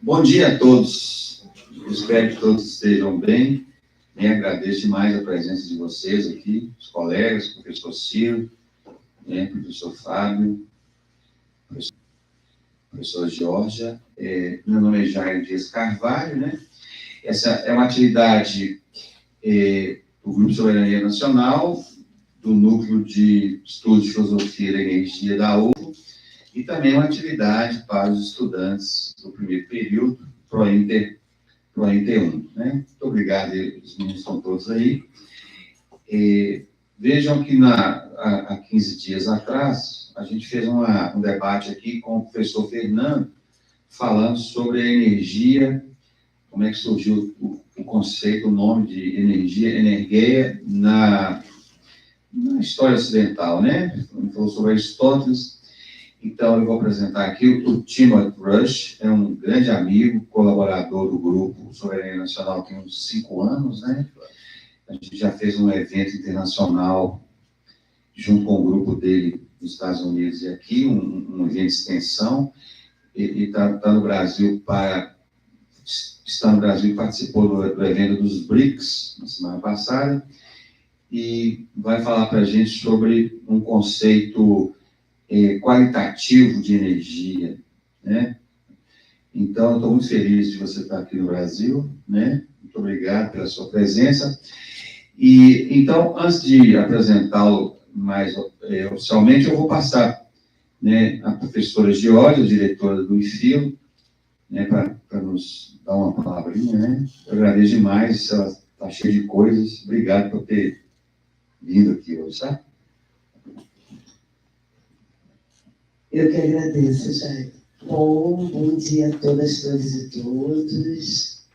Bom dia a todos. Eu espero que todos estejam bem. Agradeço demais a presença de vocês aqui, os colegas, professor Ciro, professor Fábio, professor Georgia. Meu nome é Jair Dias Carvalho, Essa é uma atividade do Grupo Soberania Nacional, do Núcleo de Estudos de Filosofia da Energia da UFO, e também uma atividade para os estudantes do primeiro período, ProInter 1. Muito obrigado, os meninos estão todos aí. Vejam que há 15 dias atrás, a gente fez um debate aqui com o professor Fernando, falando sobre a energia, como é que surgiu o conceito, o nome de energia, energeia, na história ocidental, Ele falou sobre Aristóteles. Então, eu vou apresentar aqui o Timothy Rush, é um grande amigo, colaborador do Grupo Soberania Nacional, tem uns 5 anos, A gente já fez um evento internacional junto com o grupo dele nos Estados Unidos e aqui, um evento de extensão, e está no Brasil participou do evento dos BRICS, na semana passada, e vai falar para a gente sobre um conceito qualitativo de energia, Então, eu estou muito feliz de você estar aqui no Brasil, Muito obrigado pela sua presença. E, então, antes de apresentá-lo mais oficialmente, eu vou passar a professora Georgia, diretora do IFIL, para nos dar uma palavrinha, Eu agradeço demais, ela está cheia de coisas. Obrigado por ter vindo aqui hoje, tá? Eu que agradeço, Jair. Bom dia a todas e todos.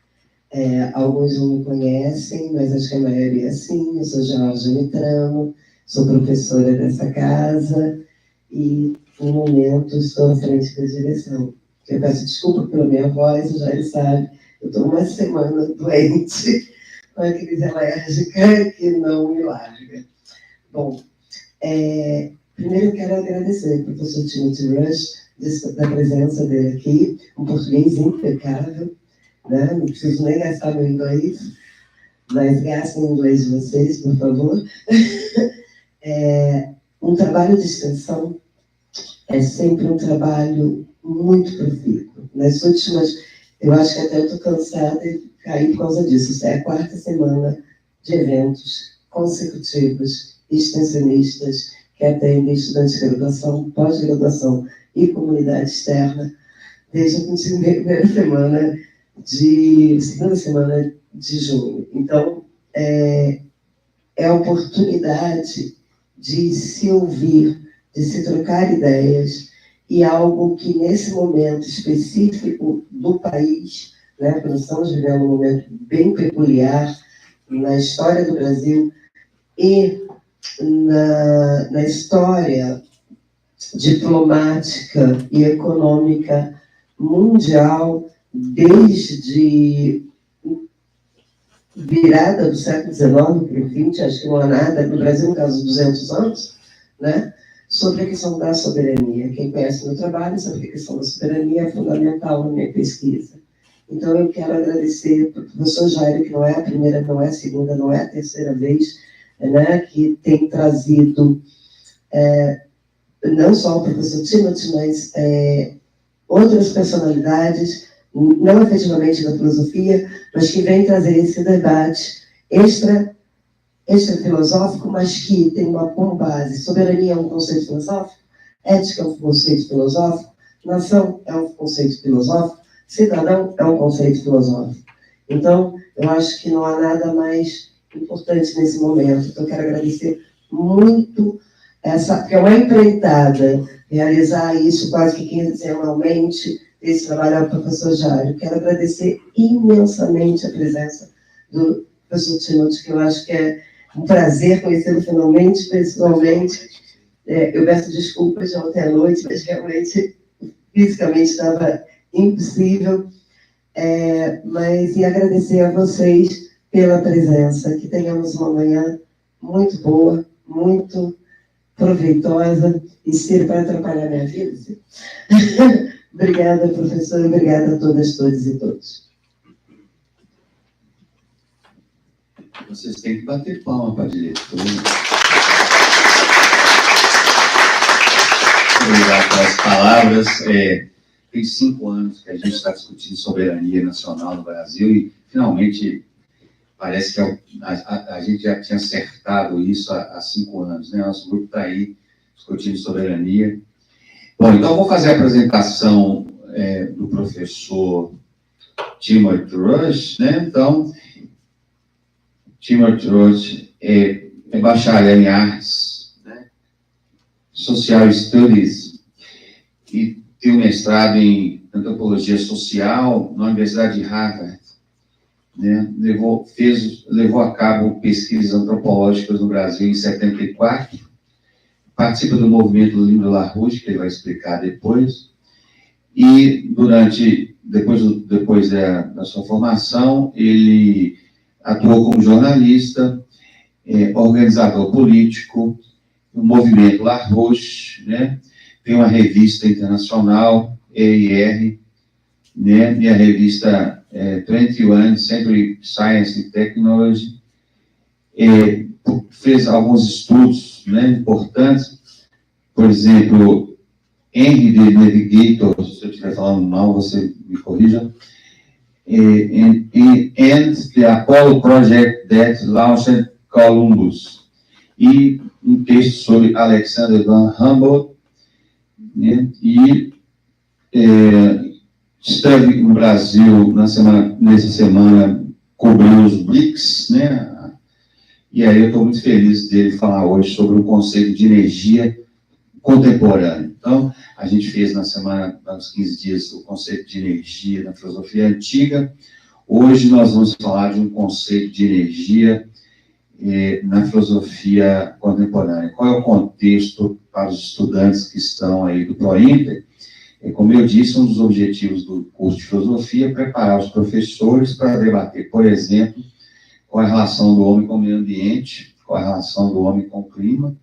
Alguns não me conhecem, mas acho que a maioria sim. Eu sou Georgia Mitramo, sou professora dessa casa e, no momento, estou à frente da direção. Eu peço desculpa pela minha voz, o Jair sabe, eu estou uma semana doente, com a crise alérgica que não me larga. Bom, primeiro eu quero agradecer ao professor Timothy Rush da presença dele aqui, um português impecável, Não preciso nem gastar meu inglês, mas gastem o inglês de vocês, por favor. Um trabalho de extensão é sempre um trabalho muito profícuo. Nas últimas, eu acho que até eu estou cansada e caí por causa disso. Isso é a 4ª semana de eventos consecutivos, extensionistas, que atendem estudantes de graduação, pós-graduação e comunidade externa, desde a segunda semana de junho. Então, é a oportunidade de se ouvir, de se trocar ideias, e algo que, nesse momento específico do país, porque nós estamos vivendo um momento bem peculiar na história do Brasil e na história diplomática e econômica mundial, desde virada do século XIX para o XX, acho que não há nada, no Brasil, no caso, 200 anos, sobre a questão da soberania. Quem conhece meu trabalho sabe que a questão da soberania é fundamental na minha pesquisa. Então, eu quero agradecer para o professor Jair, que não é a primeira, não é a segunda, não é a terceira vez, que tem trazido não só o professor Timothy, mas outras personalidades, não efetivamente da filosofia, mas que vem trazer esse debate extra-filosófico, mas que tem uma base. Soberania é um conceito filosófico, ética é um conceito filosófico, nação é um conceito filosófico, cidadão é um conceito filosófico. Então, eu acho que não há nada mais importante nesse momento. Então, eu quero agradecer muito porque é uma empreitada realizar isso quase que quinzenalmente, esse trabalho ao professor Jair. Quero agradecer imensamente a presença do professor Timothy, que eu acho que é um prazer conhecê-lo finalmente, pessoalmente. Eu peço desculpas de ontem à noite, mas realmente, fisicamente, estava impossível. Mas agradecer a vocês pela presença. Que tenhamos uma manhã muito boa, muito proveitosa, e ser para atrapalhar minha vida. Obrigada, professor, obrigada a todas, todos e todos. Vocês têm que bater palma para a diretora. Obrigado pelas palavras. Tem 5 anos que a gente está discutindo soberania nacional no Brasil e, finalmente, parece que a gente já tinha acertado isso há 5 anos, né? Nosso grupo está aí discutindo soberania. Bom, então eu vou fazer a apresentação do professor Timothy Rush, né? Então, Timothy Rush é bacharel em artes, né? Social Studies, e tem um mestrado em antropologia social na Universidade de Harvard, né? Levou a cabo pesquisas antropológicas no Brasil em 74, participa do movimento do Livro LaRouche, que ele vai explicar depois, e depois da sua formação, ele atuou como jornalista, organizador político, no movimento LaRouche, né? Tem uma revista internacional, EIR, né? E a revista 21 Century Science and Technology, fez alguns estudos, né, importantes, por exemplo, Henry the Navigator, se eu estiver falando mal, você me corrija, and the Apollo Project that launched Columbus, e um texto sobre Alexander Van Humboldt, né, e esteve no Brasil nessa semana cobriu os BRICS, né? E aí eu estou muito feliz dele falar hoje sobre o conceito de energia contemporânea. Então, a gente fez nos 15 dias, o conceito de energia na filosofia antiga. Hoje nós vamos falar de um conceito de energia na filosofia contemporânea. Qual é o contexto para os estudantes que estão aí do ProInter? Como eu disse, um dos objetivos do curso de filosofia é preparar os professores para debater, por exemplo, qual é a relação do homem com o meio ambiente, qual é a relação do homem com o clima.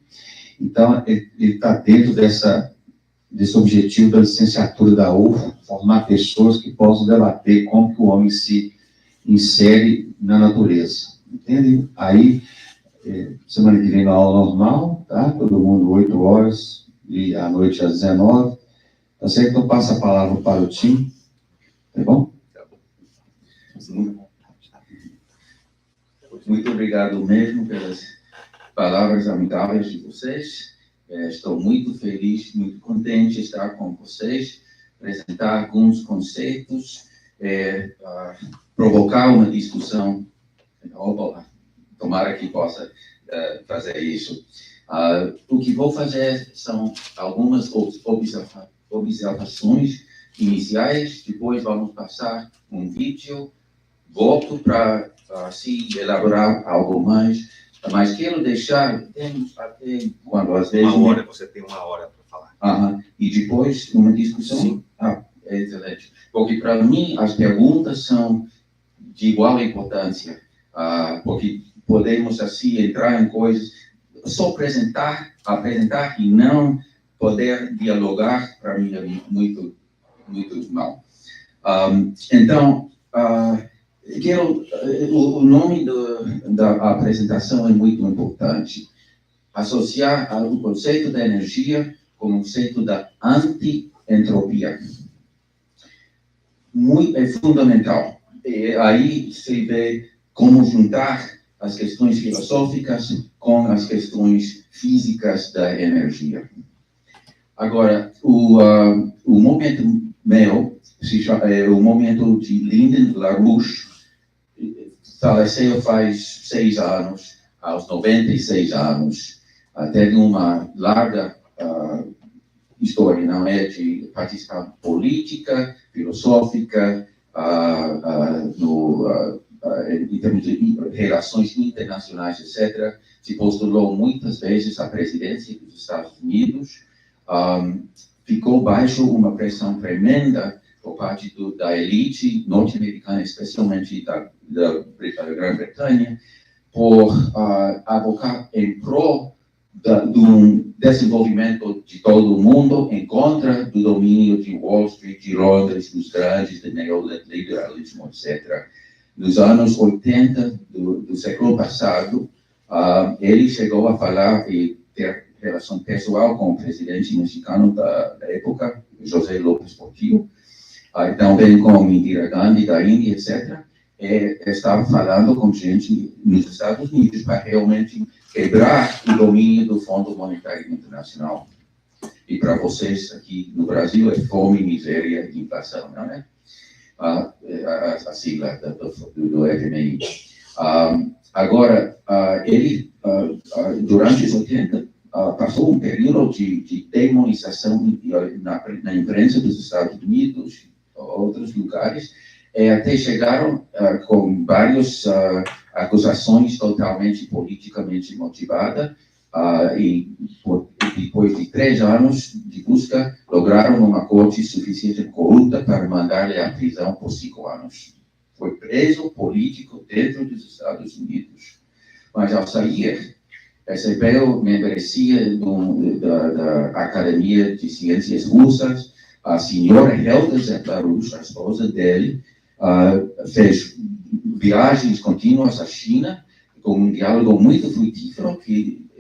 Então, ele está dentro desse objetivo da licenciatura da UFA, formar pessoas que possam debater como que o homem se insere na natureza. Entende? Aí, semana que vem na aula normal, tá? Todo mundo 8 horas, e à noite às 19. Tá certo? Então, passa a palavra para o time. Tá bom? Tá bom. Muito obrigado mesmo pelas palavras amigáveis de vocês. Estou muito feliz, muito contente de estar com vocês, apresentar alguns conceitos, provocar uma discussão. Tomara que possa fazer isso. O que vou fazer são algumas observações iniciais, depois vamos passar um vídeo, volto para assim elaborar algo mais, mas quero deixar, temos até quando às vezes... Uma hora, você tem 1 hora para falar. E depois uma discussão? Sim. É excelente. Porque para mim as perguntas são de igual importância, porque podemos assim entrar em coisas, só apresentar e não poder dialogar, para mim é muito, muito mal. Então, o nome da apresentação é muito importante. Associar o conceito da energia com o conceito da anti-entropia. É fundamental. E aí se vê como juntar as questões filosóficas com as questões físicas da energia. Agora, o momento meu é o momento de Lyndon LaRouche. Faleceu faz 6 anos, aos 96 anos. Teve uma larga história, não é, de participação política, filosófica, em termos de relações internacionais, etc. Se postulou muitas vezes à presidência dos Estados Unidos. Ficou baixo uma pressão tremenda por parte da elite norte-americana, especialmente da Grã-Bretanha, por abocar em prol do desenvolvimento de todo o mundo em contra do domínio de Wall Street, de Londres, dos grandes, do neoliberalismo, etc. Nos anos 80 do século passado, ele chegou a falar e ter relação pessoal com o presidente mexicano da época, José López Portillo, também com Indira Gandhi da Índia, etc. Estava falando com gente nos Estados Unidos para realmente quebrar o domínio do Fundo Monetário Internacional. E para vocês aqui no Brasil é fome, miséria e inflação, não é? A sigla do FMI. Agora, ele, durante os 80, passou um período de demonização na imprensa dos Estados Unidos, outros lugares, até chegaram com várias acusações totalmente politicamente motivadas, e depois de 3 anos de busca, lograram uma corte suficiente corrupta para mandar-lhe à prisão por 5 anos. Foi preso político dentro dos Estados Unidos. Mas ao sair, recebeu membresia da Academia de Ciências Russas. A senhora Helga Zepp-LaRouche, a esposa dele, fez viagens contínuas à China, com um diálogo muito frutífero que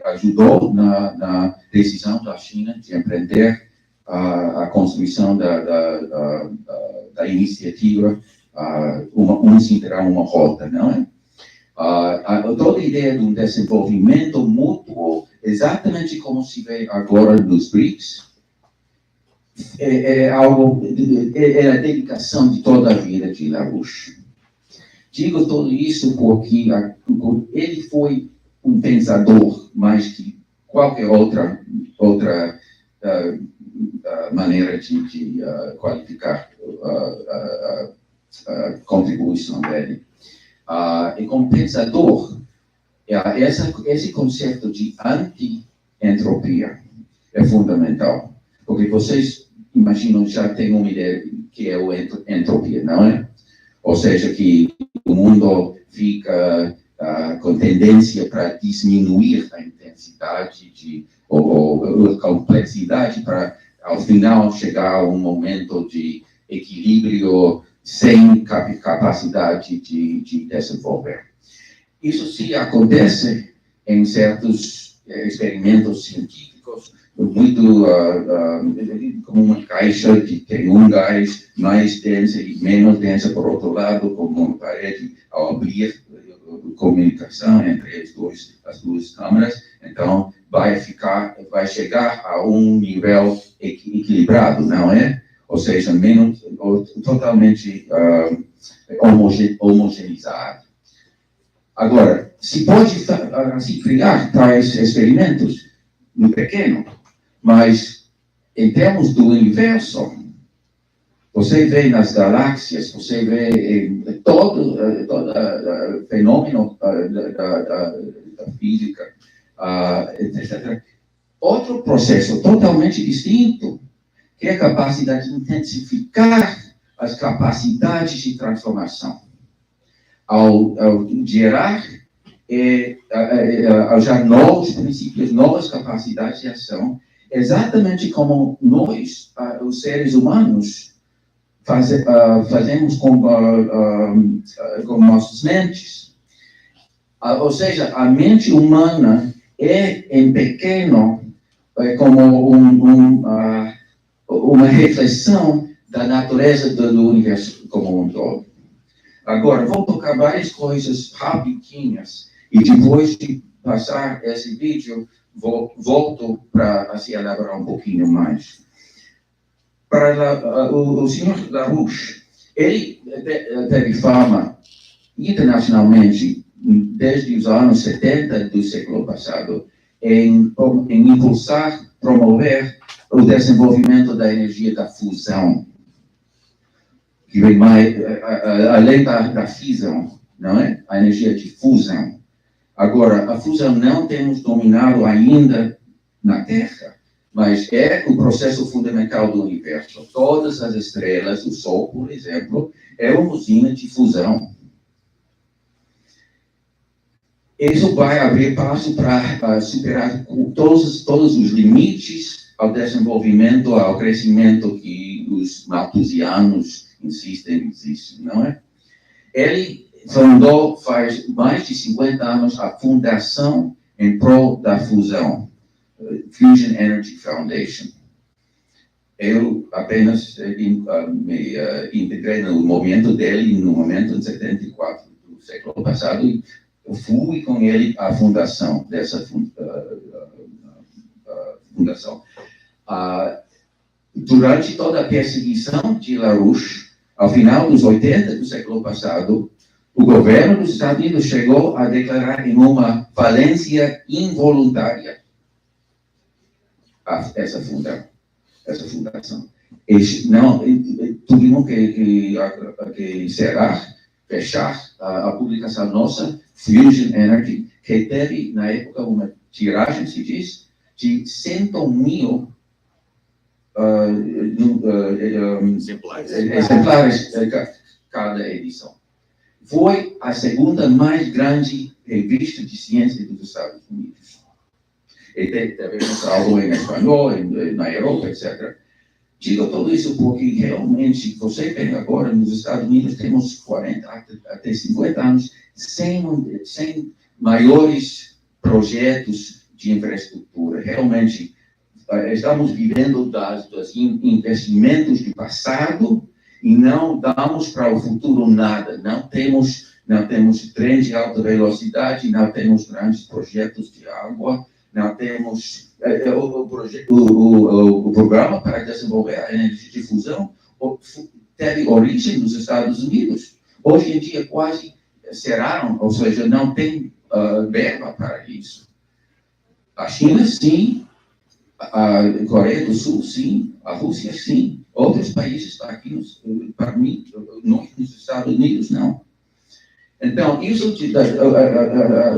ajudou na decisão da China de empreender a construção da iniciativa Um Sim Terá Uma Rota, não é? Toda a ideia de um desenvolvimento mútuo, exatamente como se vê agora nos BRICS, é a dedicação de toda a vida de LaRouche. Digo tudo isso porque ele foi um pensador mais que qualquer outra maneira de qualificar a contribuição dele. E como pensador, esse conceito de anti-entropia é fundamental, porque vocês imaginam, já tem uma ideia que é o entropia, não é? Ou seja, que o mundo fica com tendência para diminuir a intensidade ou a complexidade para, ao final, chegar a um momento de equilíbrio sem capacidade de desenvolver. Isso sim acontece em certos experimentos científicos, muito como uma caixa que tem um gás mais densa e menos densa por outro lado, como uma parede, ao abrir comunicação entre as duas câmaras, então vai chegar a um nível equilibrado, não é? Ou seja, totalmente homogeneizado. Agora, se pode assim, criar tais experimentos no pequeno, mas em termos do universo, você vê nas galáxias, você vê em todo fenômeno da física, etc. Outro processo totalmente distinto, que é a capacidade de intensificar as capacidades de transformação. Ao gerar novos princípios, novas capacidades de ação, exatamente como nós, os seres humanos, fazemos com nossas mentes. Ou seja, a mente humana em pequeno, como uma reflexão da natureza do universo como um todo. Agora, vou tocar várias coisas rapidinhas e depois de passar esse vídeo, volto para se elaborar um pouquinho mais. Para o senhor LaRouche, ele teve fama internacionalmente desde os anos 70 do século passado em impulsar, promover o desenvolvimento da energia da fusão, que vem mais além da fissão, não é? A energia de fusão. Agora, a fusão não temos dominado ainda na Terra, mas é o processo fundamental do universo. Todas as estrelas, o Sol, por exemplo, é uma usina de fusão. Isso vai abrir passo para superar todos os limites ao desenvolvimento, ao crescimento que os malthusianos insistem existe, não é? Ele fundou, faz mais de 50 anos, a Fundação em Prol da Fusão, Fusion Energy Foundation. Eu apenas me integrei no movimento dele, no momento de 74 do século passado, e eu fui com ele à fundação dessa fundação. Durante toda a perseguição de LaRouche, ao final dos 80 do século passado, o governo dos Estados Unidos chegou a declarar em uma falência involuntária essa fundação. Não, tivemos que fechar a publicação nossa, Fusion Energy, que teve, na época, uma tiragem, se diz, de 100.000 exemplares cada edição. Foi a segunda mais grande revista de ciência dos Estados Unidos. E teve algo em espanhol, na Europa, etc. Digo tudo isso porque realmente, você vê agora nos Estados Unidos, temos 40 até 50 anos sem maiores projetos de infraestrutura. Realmente, estamos vivendo dos investimentos do passado e não damos para o futuro nada. Não temos trem de alta velocidade, não temos grandes projetos de água, não temos o programa para desenvolver a energia de fusão teve origem nos Estados Unidos. Hoje em dia quase cerraram, ou seja, não tem verba para isso. A China, sim. A Coreia do Sul, sim. A Rússia, sim. Outros países aqui, para mim, nós nos Estados Unidos, não. Então, isso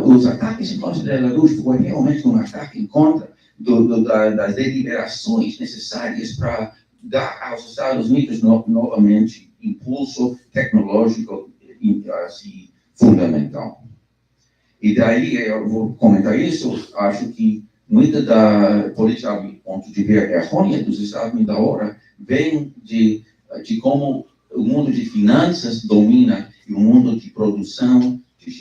os ataques em contra da LaRouche foi realmente um ataque em contra das deliberações necessárias para dar aos Estados Unidos novamente impulso tecnológico assim, fundamental. E daí, eu vou comentar isso, acho que muita da política, do ponto de vista errônea dos Estados Unidos agora, vem de como o mundo de finanças domina e o mundo de produção, de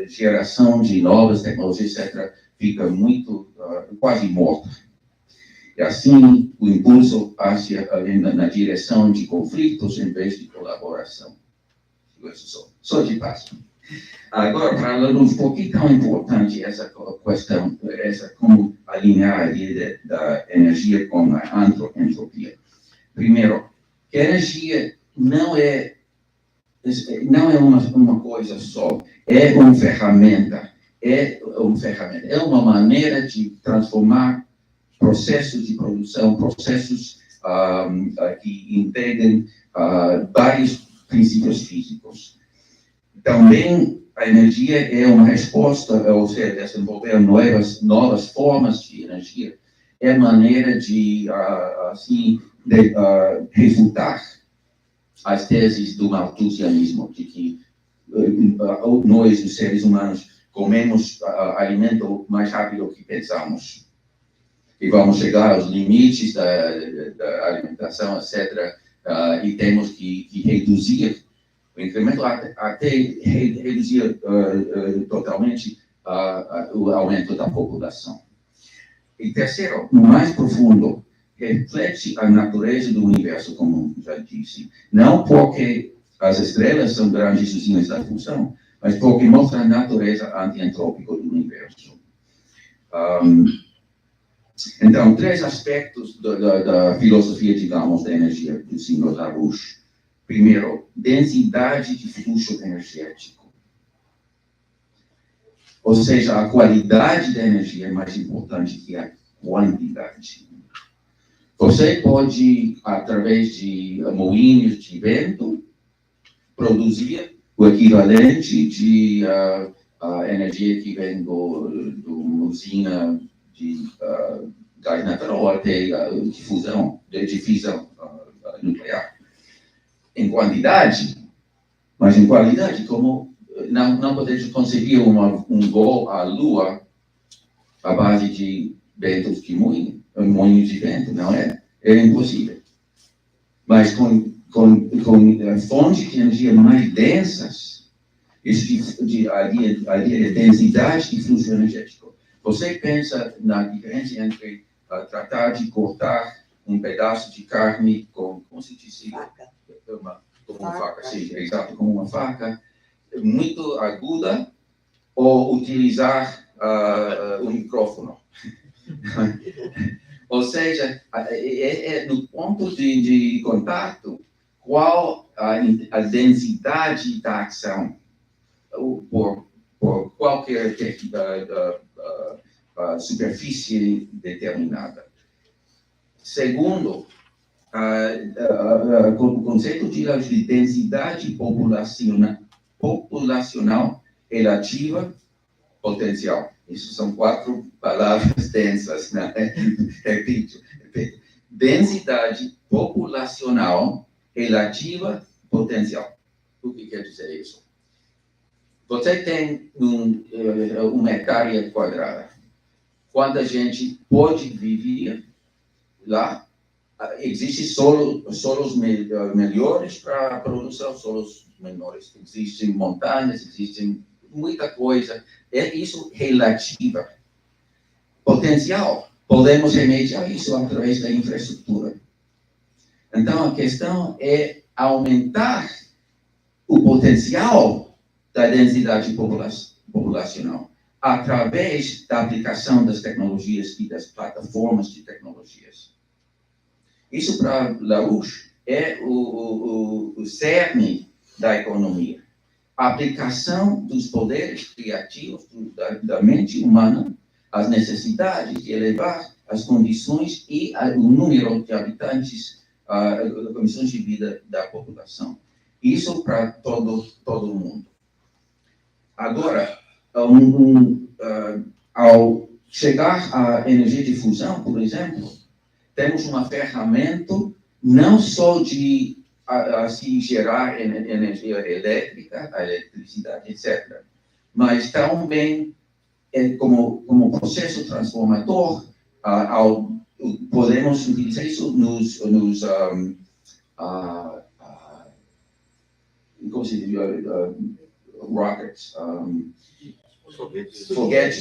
geração de novas tecnologias, etc., fica muito, quase morto. E assim, o impulso na direção de conflitos em vez de colaboração. Isso só de passo. Agora, para LaRouche, por que tão importante essa questão, como alinhar a ideia da energia com a entropia? Primeiro, que a energia não é uma coisa só, é uma ferramenta, é uma maneira de transformar processos de produção, processos que integram vários princípios físicos. Também a energia é uma resposta, ou seja, desenvolver novas formas de energia, é maneira de, refutar as teses do malthusianismo, de que nós, os seres humanos, comemos alimento mais rápido do que pensamos. E vamos chegar aos limites da alimentação, etc., e temos que reduzir o incremento até reduzir totalmente o aumento da população. E terceiro, no mais profundo, reflete a natureza do universo, como já disse. Não porque as estrelas são grandes usinas da fusão, mas porque mostra a natureza antientrópica do universo. Então, três aspectos da filosofia, digamos, da energia do Sr. LaRouche. Primeiro, densidade de fluxo energético. Ou seja, a qualidade da energia é mais importante que a quantidade. Você pode, através de moinhos de vento, produzir o equivalente de energia que vem de uma usina de gás natural até de fissão nuclear. Em quantidade, mas em qualidade, como não podemos conseguir um voo à Lua à base de ventos de moinhos de vento, não é? É impossível. Mas com fontes de energia mais densas, a densidade de fluxo energético. Você pensa na diferença entre tratar de cortar um pedaço de carne como se diz? Faca. Como uma faca, sim, exato, como uma faca, muito aguda, ou utilizar o micrófono. Ou seja, no ponto de contato, qual a densidade da ação por qualquer superfície determinada. Segundo, o conceito de densidade populacional relativa potencial. Isso são 4 palavras densas, né? Repito. Densidade populacional relativa potencial. O que quer dizer isso? Você tem uma hectare quadrada. Quanta gente pode viver lá? Existem solos melhores para a produção, solos menores. Existem montanhas, existem muita coisa. É isso relativa. Potencial. Podemos remediar isso através da infraestrutura. Então, a questão é aumentar o potencial da densidade populacional através da aplicação das tecnologias e das plataformas de tecnologias. Isso, para LaRouche, é o cerne da economia. A aplicação dos poderes criativos da mente humana, as necessidades de elevar as condições e o número de habitantes, condições de vida da população. Isso para todo o mundo. Agora, ao chegar à energia de fusão, por exemplo, temos uma ferramenta não só de assim, gerar energia elétrica, a eletricidade, etc., mas também como processo transformador, podemos utilizar isso nos como se diz, rockets,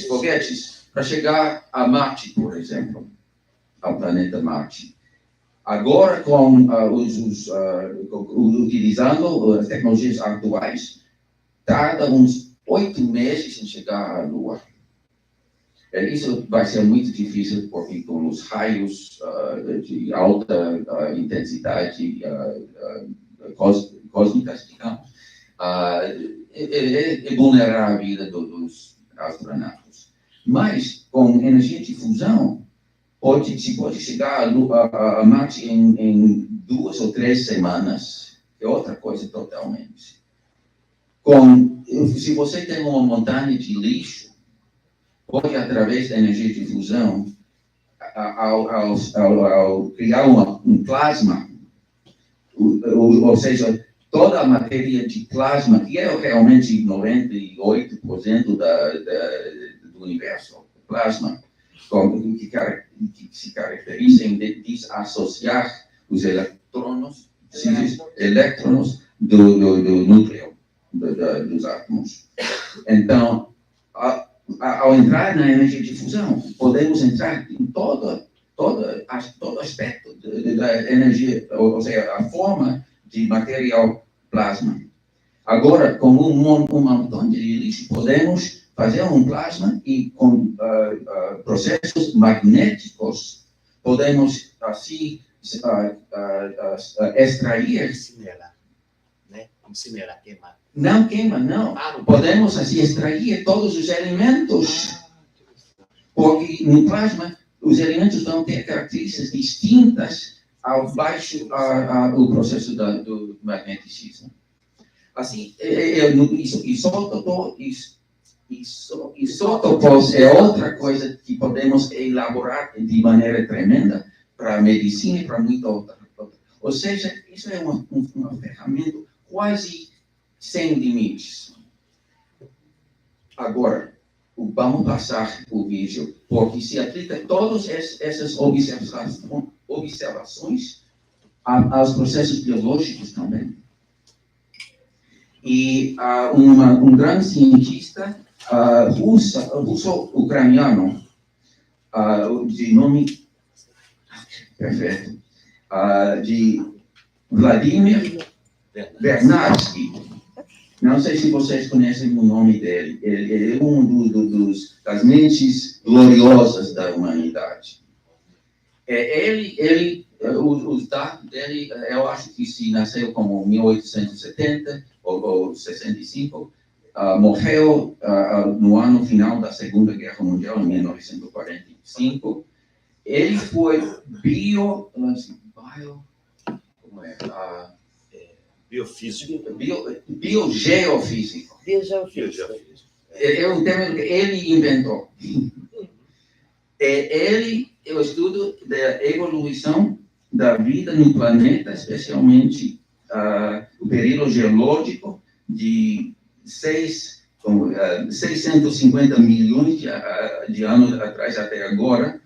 foguetes, para chegar a Marte, por exemplo, ao planeta Marte. Agora, utilizando as tecnologias atuais, tarda uns 8 meses em chegar à Lua. Isso vai ser muito difícil, porque com os raios de alta intensidade cósmicas, digamos, é vulnerar a vida dos astronautas. Mas, com energia de fusão, se pode chegar a Marte em 2 ou 3 semanas. É outra coisa totalmente. Se você tem uma montanha de lixo, pode, através da energia de fusão, ao criar um plasma, ou seja, toda a matéria de plasma, que é realmente 98% do universo, plasma, que se caracteriza em desassociar os elétrons do núcleo dos átomos. Então, ao entrar na energia de fusão, podemos entrar em todo aspecto da energia, ou seja, a forma de material plasma. Agora, com um montão de lixo, podemos fazer um plasma e com processos magnéticos, podemos, assim, extrair... Incinera, queimar. Não queima, não. Podemos, assim, extrair todos os elementos, porque no plasma, os elementos vão ter características distintas ao o processo do magneticismo. Assim, isso solta todo isso. Isótopos é outra coisa que podemos elaborar de maneira tremenda para a medicina e para muita outra. Ou seja, isso é uma ferramenta quase sem limites. Agora, vamos passar o vídeo, porque se aplica todas essas observações aos processos biológicos também. E um grande cientista russo-ucraniano, de nome perfeito, de Vladimir Vernadsky. Não sei se vocês conhecem o nome dele. Ele é das mentes gloriosas da humanidade. Os dados dele, eu acho que se nasceu como 1870 ou 65, morreu no ano final da Segunda Guerra Mundial, em 1945. Ele foi Biofísico. Biogeofísico. É um termo que ele inventou. É o estudo da evolução da vida no planeta, especialmente o período geológico de 650 milhões de anos atrás até agora,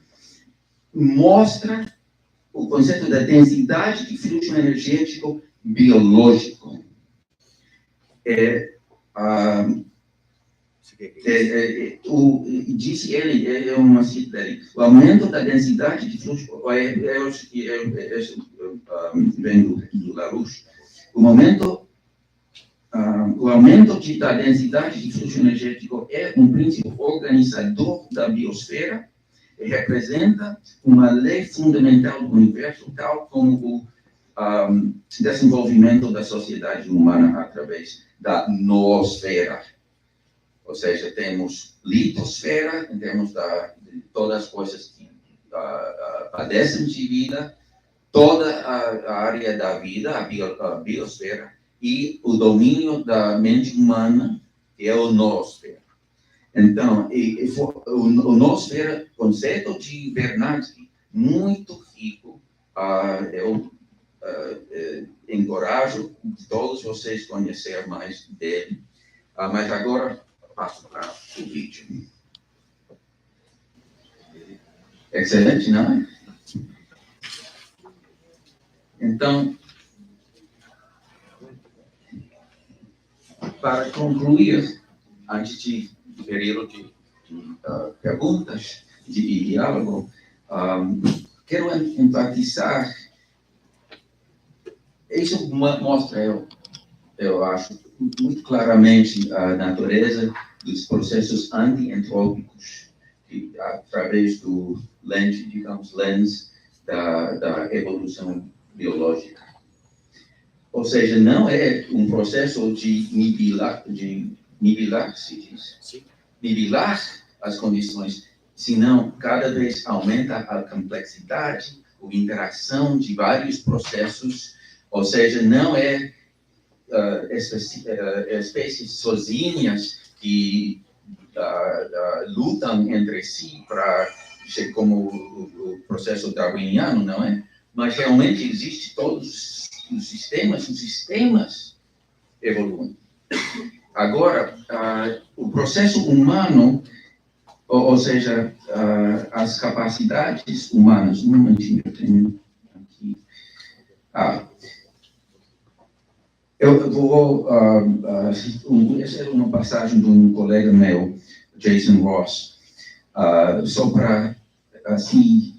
mostra o conceito da densidade de fluxo energético biológico. Disse ele, uma cita dele, o aumento da densidade de fluxo, vem do LaRouche, o aumento da densidade de fluxo energético é um princípio organizador da biosfera e representa uma lei fundamental do universo, tal como o desenvolvimento da sociedade humana através da noosfera. Ou seja, temos litosfera, temos de todas as coisas que padecem de vida, toda a área da vida, a biosfera, e o domínio da mente humana, que é o noosfera. Então, o noosfera, conceito de Vernadsky, muito rico, eu encorajo todos vocês a conhecer mais dele. Mas agora, passo para o vídeo. Excelente, não é? Então, para concluir, antes de período de perguntas, de diálogo, quero enfatizar, isso mostra, eu acho, muito claramente a natureza dos processos anti-entrópicos, através do lens da evolução biológica. Ou seja, não é um processo de nivelar as condições, senão cada vez aumenta a complexidade, a interação de vários processos, ou seja, não é espécies sozinhas que lutam entre si para como o processo darwiniano, não é? Mas realmente existe todos os sistemas evoluem. Agora, o processo humano, ou seja, as capacidades humanas, um momentinho, eu tenho aqui. Eu vou, essa é uma passagem de um colega meu, Jason Ross, só para, assim,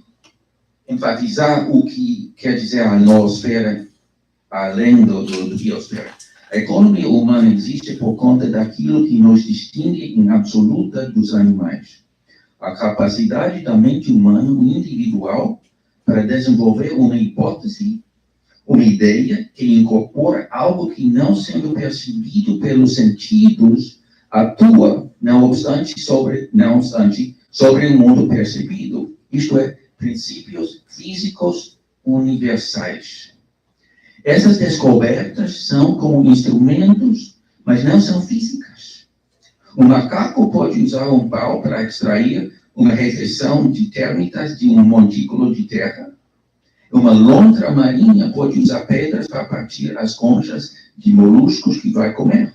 enfatizar o que quer dizer a noosfera, além do biosfera. A economia humana existe por conta daquilo que nos distingue em absoluta dos animais. A capacidade da mente humana individual para desenvolver uma hipótese, uma ideia que incorpora algo que, não sendo percebido pelos sentidos, atua, não obstante, sobre o mundo percebido. Isto é, princípios físicos universais. Essas descobertas são como instrumentos, mas não são físicas. O macaco pode usar um pau para extrair uma refeição de térmitas de um montículo de terra. Uma lontra marinha pode usar pedras para partir as conchas de moluscos que vai comer.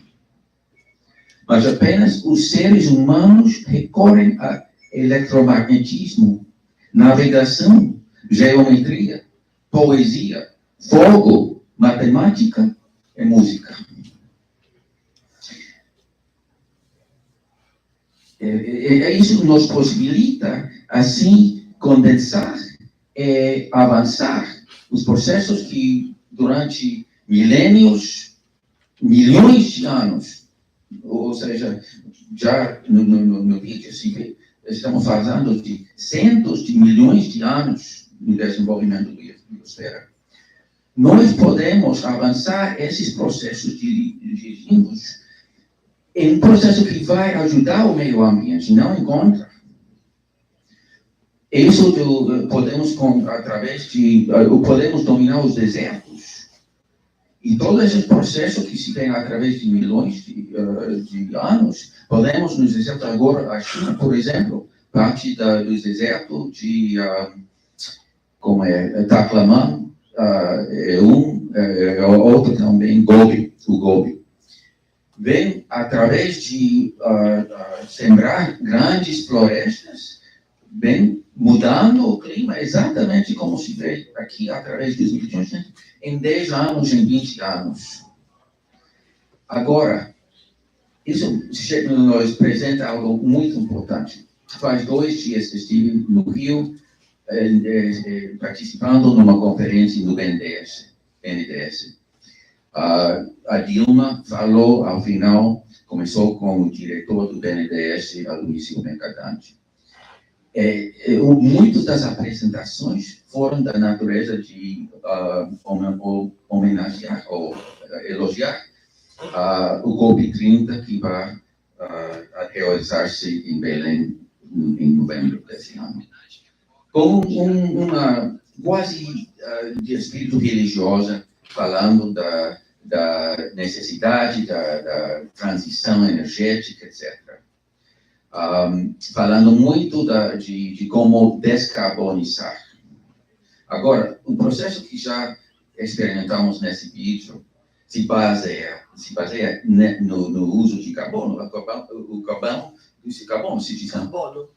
Mas apenas os seres humanos recorrem a eletromagnetismo, navegação, geometria, poesia, fogo, matemática e música. Isso nos possibilita, assim, condensar e avançar os processos que, durante milênios, milhões de anos, ou seja, já no vídeo se vê, estamos falando de centos de milhões de anos no desenvolvimento da biosfera. Nós podemos avançar esses processos diríamos em um processo que vai ajudar o meio ambiente, não em contra. Isso podemos, através de, podemos dominar os desertos. E todo esse processo que se tem através de milhões de anos, podemos nos desertos agora, a China, por exemplo, parte do deserto de, Taklamakan, outro também, o Gobi. Vem através de sembrar grandes florestas, vem mudando o clima exatamente como se vê aqui através dos milhões, em 10 anos, em 20 anos. Agora, isso nos apresenta algo muito importante. Faz 2 dias que estive no Rio, participando numa conferência do BNDES. A Dilma falou, ao final, começou com o diretor do BNDES, Aloysio Mercadante. Muitas das apresentações foram da natureza de homenagear ou elogiar o COP30 que vai realizar-se em Belém em novembro desse ano. Com uma quase de espírito religiosa, falando da necessidade da transição energética, etc. Falando muito de como descarbonizar. Agora, o processo que já experimentamos nesse vídeo se baseia no uso de carbono.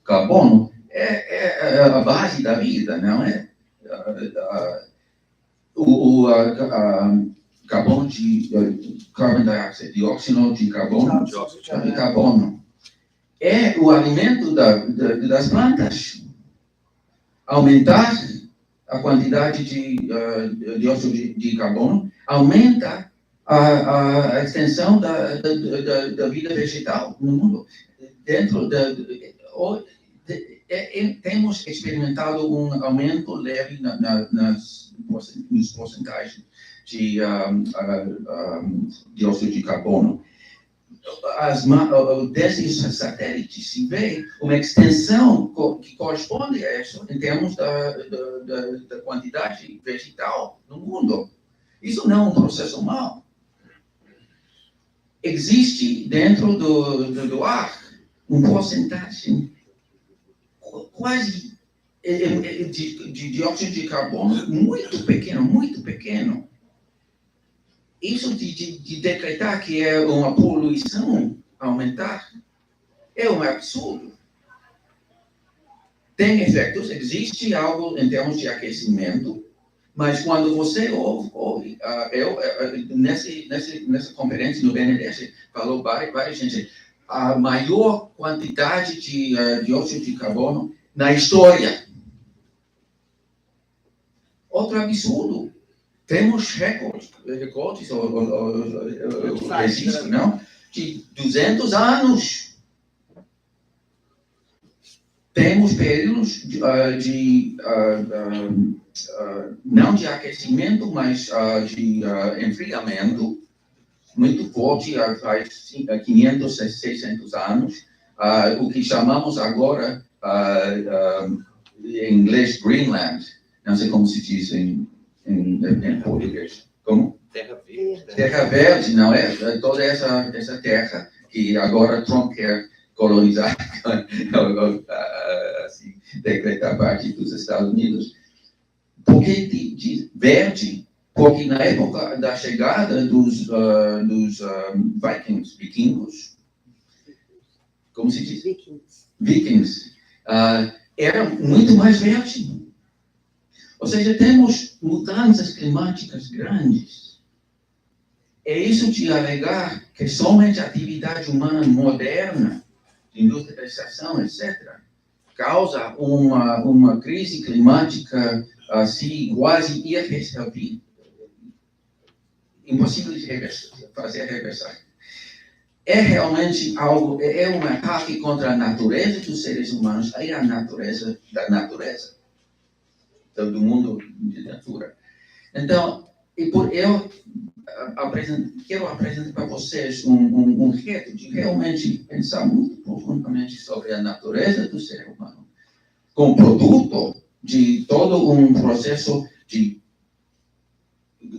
Carbono é a base da vida, não é? Carbono carbon dioxide, dióxido de carbono. É o alimento das plantas. Aumentar a quantidade de dióxido de carbono aumenta a extensão da vida vegetal no mundo. Temos experimentado um aumento leve nas porcentagens de dióxido de carbono. Desses satélites se vê uma extensão que corresponde a isso em termos da quantidade vegetal no mundo. Isso não é um processo mau. Existe dentro do ar uma porcentagem quase de dióxido de carbono muito pequeno. Isso de decretar que é uma poluição aumentar é um absurdo. Tem efeitos, existe algo em termos de aquecimento, mas quando você ouve nessa conferência no BNDES, falou várias gente, a maior quantidade de dióxido de carbono na história. Outro absurdo. Temos recordes registro, não? De 200 anos. Temos períodos não de aquecimento, mas de enfriamento muito forte há 500, 600 anos. O que chamamos agora, em inglês, Greenland. Não sei como se diz em português. Como? Terra verde. Terra verde, não é? Toda essa terra que agora Trump quer colonizar, assim, decretar parte dos Estados Unidos. Por que diz verde? Porque na época da chegada dos vikings, como se diz? Vikings, era muito mais verde. Ou seja, temos mudanças climáticas grandes. É isso de alegar que somente a atividade humana moderna, industrialização, etc., causa uma crise climática assim, quase irreversível, impossível de fazer reversar. É realmente algo, é um ataque contra a natureza dos seres humanos e a natureza da natureza, do mundo de natura. Então, eu quero apresentar para vocês um reto de realmente pensar muito profundamente sobre a natureza do ser humano, como produto de todo um processo de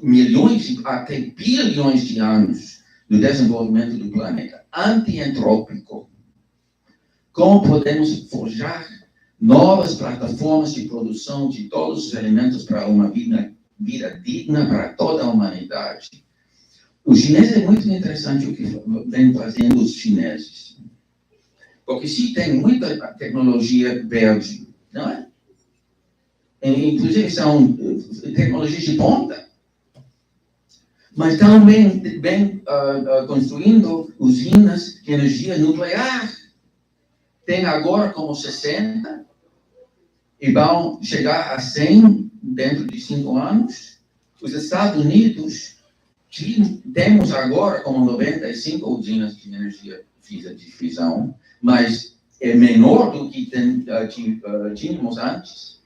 milhões até bilhões de anos do desenvolvimento do planeta, antientrópico. Como podemos forjar novas plataformas de produção de todos os elementos para uma vida digna para toda a humanidade. Os chineses é muito interessante o que vem fazendo os chineses. Porque se tem muita tecnologia verde, não é? Inclusive são tecnologias de ponta. Mas também vem construindo usinas de energia nuclear. Tem agora como 60 e vão chegar a 100 dentro de 5 anos. Os Estados Unidos, temos agora como 95 usinas de energia de fissão, mas é menor do que tínhamos antes.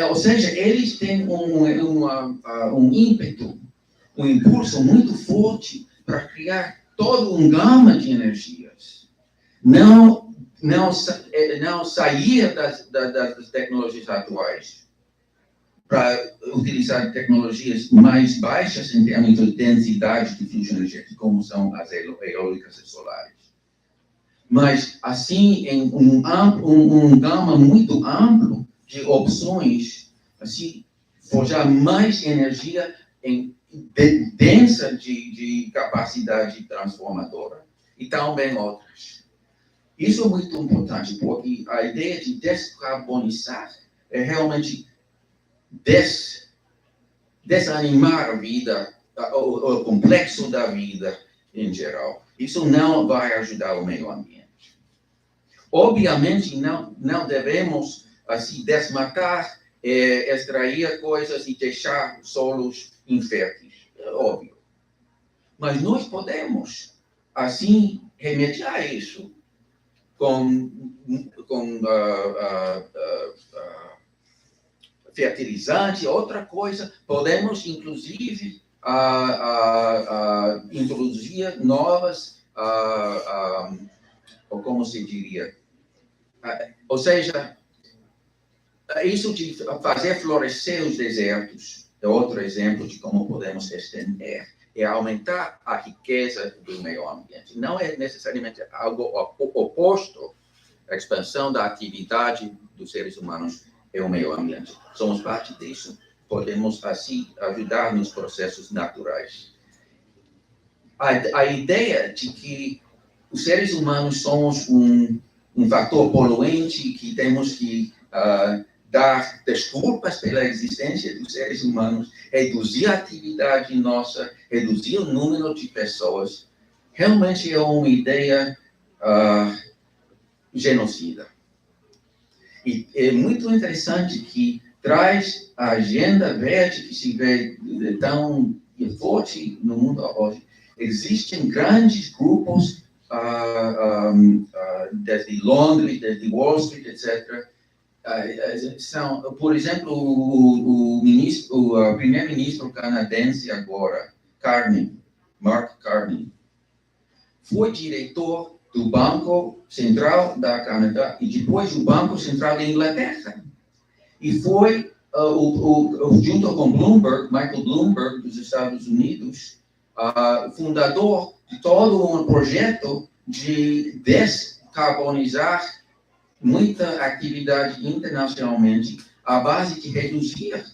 Ou seja, eles têm um ímpeto, um impulso muito forte para criar toda uma gama de energias. Não sair das tecnologias atuais para utilizar tecnologias mais baixas em termos de densidade de fluxo energético, como são as eólicas e solares. Mas, assim, em gama muito amplo de opções, assim, forjar mais energia densa de capacidade transformadora e também outras. Isso é muito importante, porque a ideia de descarbonizar é realmente desanimar a vida, o complexo da vida em geral. Isso não vai ajudar o meio ambiente. Obviamente, não devemos assim, desmatar, extrair coisas e deixar solos inférteis, é óbvio. Mas nós podemos, assim, remediar isso com fertilizante, outra coisa. Podemos, inclusive, introduzir novas, como se diria, ou seja, isso de fazer florescer os desertos é outro exemplo de como podemos estender, é aumentar a riqueza do meio ambiente. Não é necessariamente algo oposto à expansão da atividade dos seres humanos e o meio ambiente. Somos parte disso, podemos assim ajudar nos processos naturais. A ideia de que os seres humanos somos um fator poluente, que temos que dar desculpas pela existência dos seres humanos, reduzir a atividade nossa, reduzir o número de pessoas, realmente é uma ideia genocida. E é muito interessante que traz a agenda verde que se vê tão forte no mundo hoje. Existem grandes grupos, desde Londres, desde Wall Street, etc., são, por exemplo, o primeiro-ministro canadense agora, Mark Carney, foi diretor do Banco Central da Canadá e depois do Banco Central da Inglaterra. E foi, junto com Michael Bloomberg, dos Estados Unidos, fundador de todo um projeto de descarbonizar muita atividade internacionalmente à base de reduzir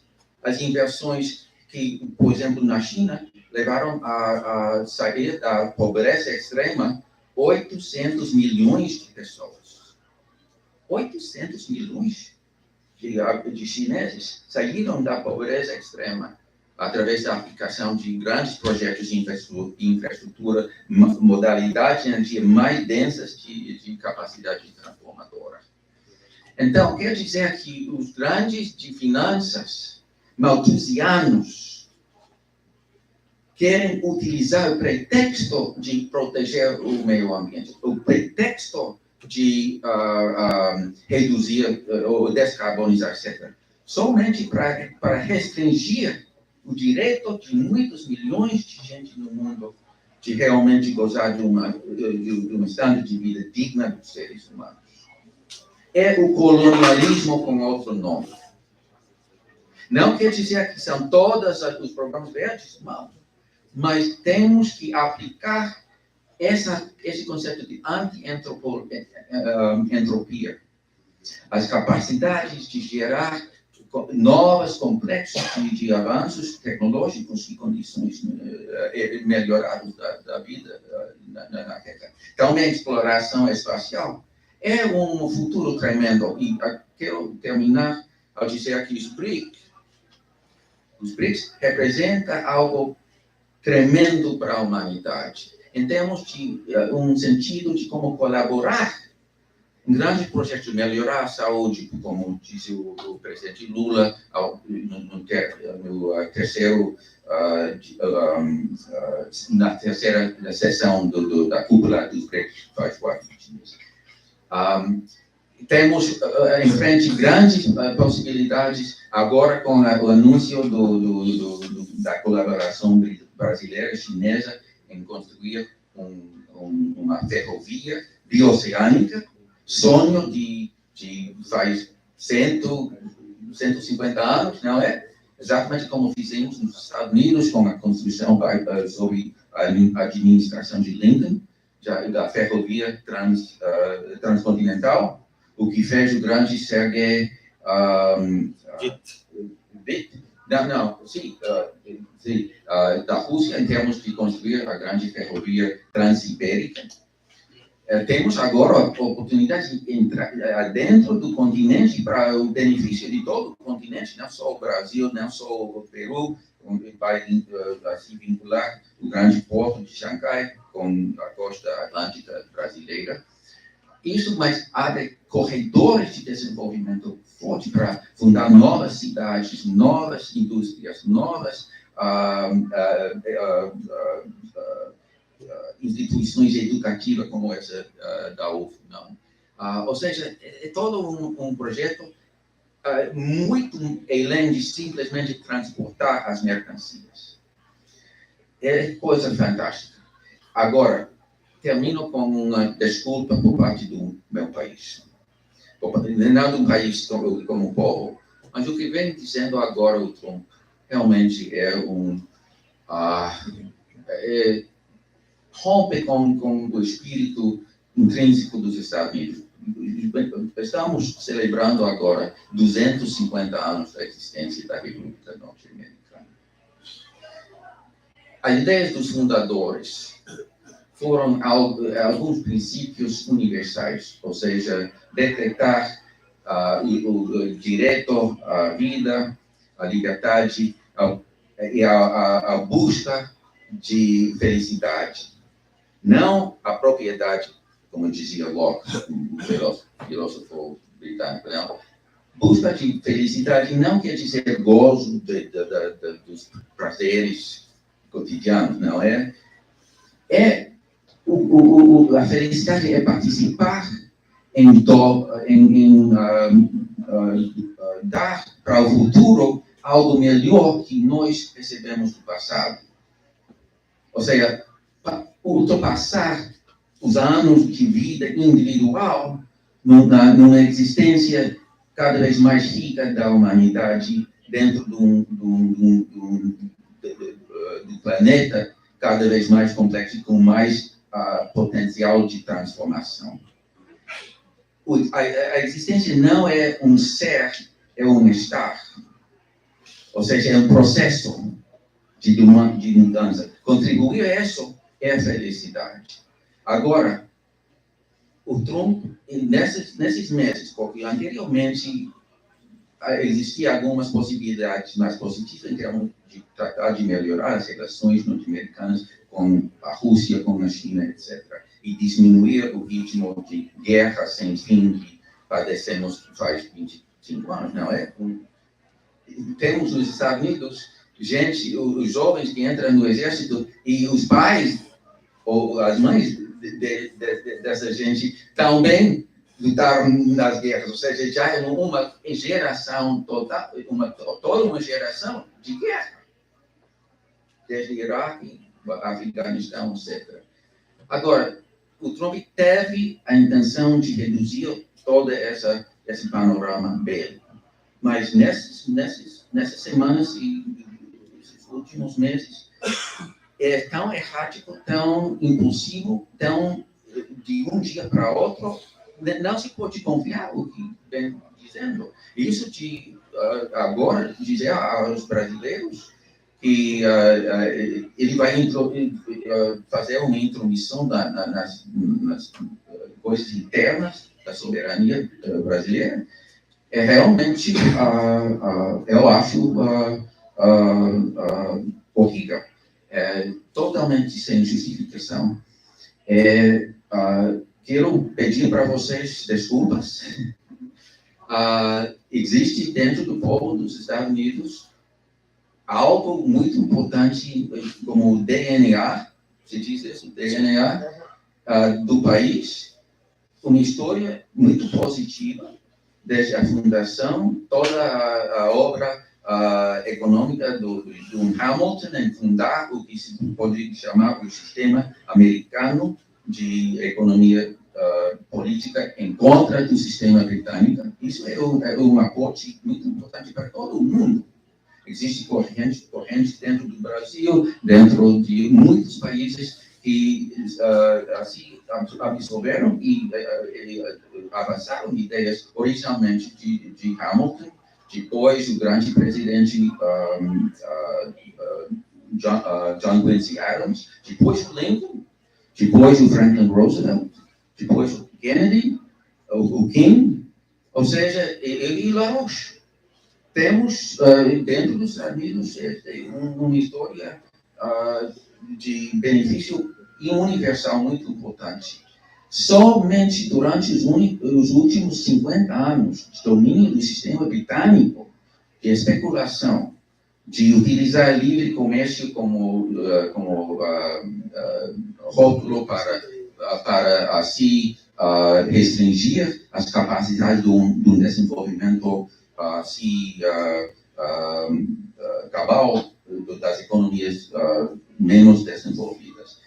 as inversões que, por exemplo, na China, levaram a sair da pobreza extrema 800 milhões de pessoas. 800 milhões de chineses saíram da pobreza extrema através da aplicação de grandes projetos de infraestrutura, modalidades de energia mais densas de capacidade transformadora. Então, quer dizer que os grandes de finanças malthusianos querem utilizar o pretexto de proteger o meio ambiente, o pretexto de reduzir ou descarbonizar, etc., somente para restringir o direito de muitos milhões de gente no mundo de realmente gozar de um estado de vida digna dos seres humanos. É o colonialismo com outro nome. Não quer dizer que são todos os programas verdes, não. Mas temos que aplicar esse conceito de anti-entropia. As capacidades de gerar novos complexos de avanços tecnológicos e condições melhoradas da vida na Terra. Também a exploração espacial é um futuro tremendo. E quero terminar ao dizer que os BRICS representam algo tremendo para a humanidade, em termos de um sentido de como colaborar em grandes projetos de melhorar a saúde, como disse o presidente Lula na terceira sessão da cúpula dos BRICS, faz 4 dias. Temos em frente grandes possibilidades agora com o anúncio da colaboração brasileira e chinesa em construir uma ferrovia bioceânica, sonho de faz 150 anos, não é? Exatamente como fizemos nos Estados Unidos com a construção sob a administração de Lincoln, da ferrovia transcontinental, o que fez o grande Sergei da Rússia em termos de construir a grande ferrovia transibérica. Temos agora a oportunidade de entrar dentro do continente para o benefício de todo o continente, não só o Brasil, não só o Peru, onde vai se vincular o grande porto de Xangai com a costa atlântica brasileira. Isso, mas abre corredores de desenvolvimento forte para fundar novas cidades, novas indústrias, novas instituições educativas como essa da UF. Ou seja, é todo um projeto muito além de simplesmente transportar as mercancias. É coisa fantástica. Agora, termino com uma desculpa por parte do meu país. Não do país como povo, mas o que vem dizendo agora o Trump realmente é rompe com o espírito intrínseco dos Estados Unidos. Estamos celebrando agora 250 anos da existência da República Norte-Americana. As ideias dos fundadores foram alguns princípios universais, ou seja, decretar o direito à vida, à liberdade e a busca de felicidade. Não a propriedade, como dizia Locke, o filósofo britânico. Não. Busca de felicidade não quer dizer gozo dos prazeres cotidianos, não é? A felicidade é participar em dar para o futuro algo melhor que nós recebemos do passado. Ou seja, ultrapassar os anos de vida individual numa existência cada vez mais rica da humanidade dentro do planeta cada vez mais complexo e com mais potencial de transformação. A existência não é um ser, é um estar. Ou seja, é um processo de mudança. Contribuir a isso é a felicidade. Agora, o Trump, nesses meses, porque anteriormente existiam algumas possibilidades mais positivas em termos de tratar de melhorar as relações norte-americanas com a Rússia, com a China, etc. E diminuir o ritmo de guerra sem fim que padecemos faz 25 anos. Não é? Temos nos Estados Unidos os jovens que entram no exército e os pais ou as mães dessa gente também lutaram nas guerras, ou seja, já é uma geração toda uma geração de guerra, desde o Iraque, Afeganistão, etc. Agora, o Trump teve a intenção de reduzir todo esse panorama bélico, mas nessas semanas e esses últimos meses é tão errático, tão impulsivo, tão de um dia para outro, não se pode confiar o que vem dizendo. Isso de agora dizer aos brasileiros que ele vai fazer uma intromissão nas coisas internas da soberania brasileira, é realmente, eu acho, horrível. É totalmente sem justificação. Quero pedir para vocês desculpas. Existe dentro do povo dos Estados Unidos algo muito importante como o DNA, se diz isso, DNA do país, uma história muito positiva, desde a fundação, toda a obra econômica do Hamilton em fundar o que se pode chamar o sistema americano de economia política em contra do sistema britânico. Isso é um aporte muito importante para todo o mundo. Existem correntes dentro do Brasil, dentro de muitos países que assim absorveram e avançaram ideias originalmente de Hamilton, depois o grande presidente John Quincy Adams, depois o Lincoln, depois o Franklin Roosevelt, depois o Kennedy, o King, ou seja, e LaRouche. Temos dentro dos Estados Unidos uma história de benefício universal muito importante. Somente durante os últimos 50 anos de domínio do sistema britânico, de especulação, de utilizar livre comércio como rótulo para assim restringir as capacidades do desenvolvimento cabal das economias menos desenvolvidas.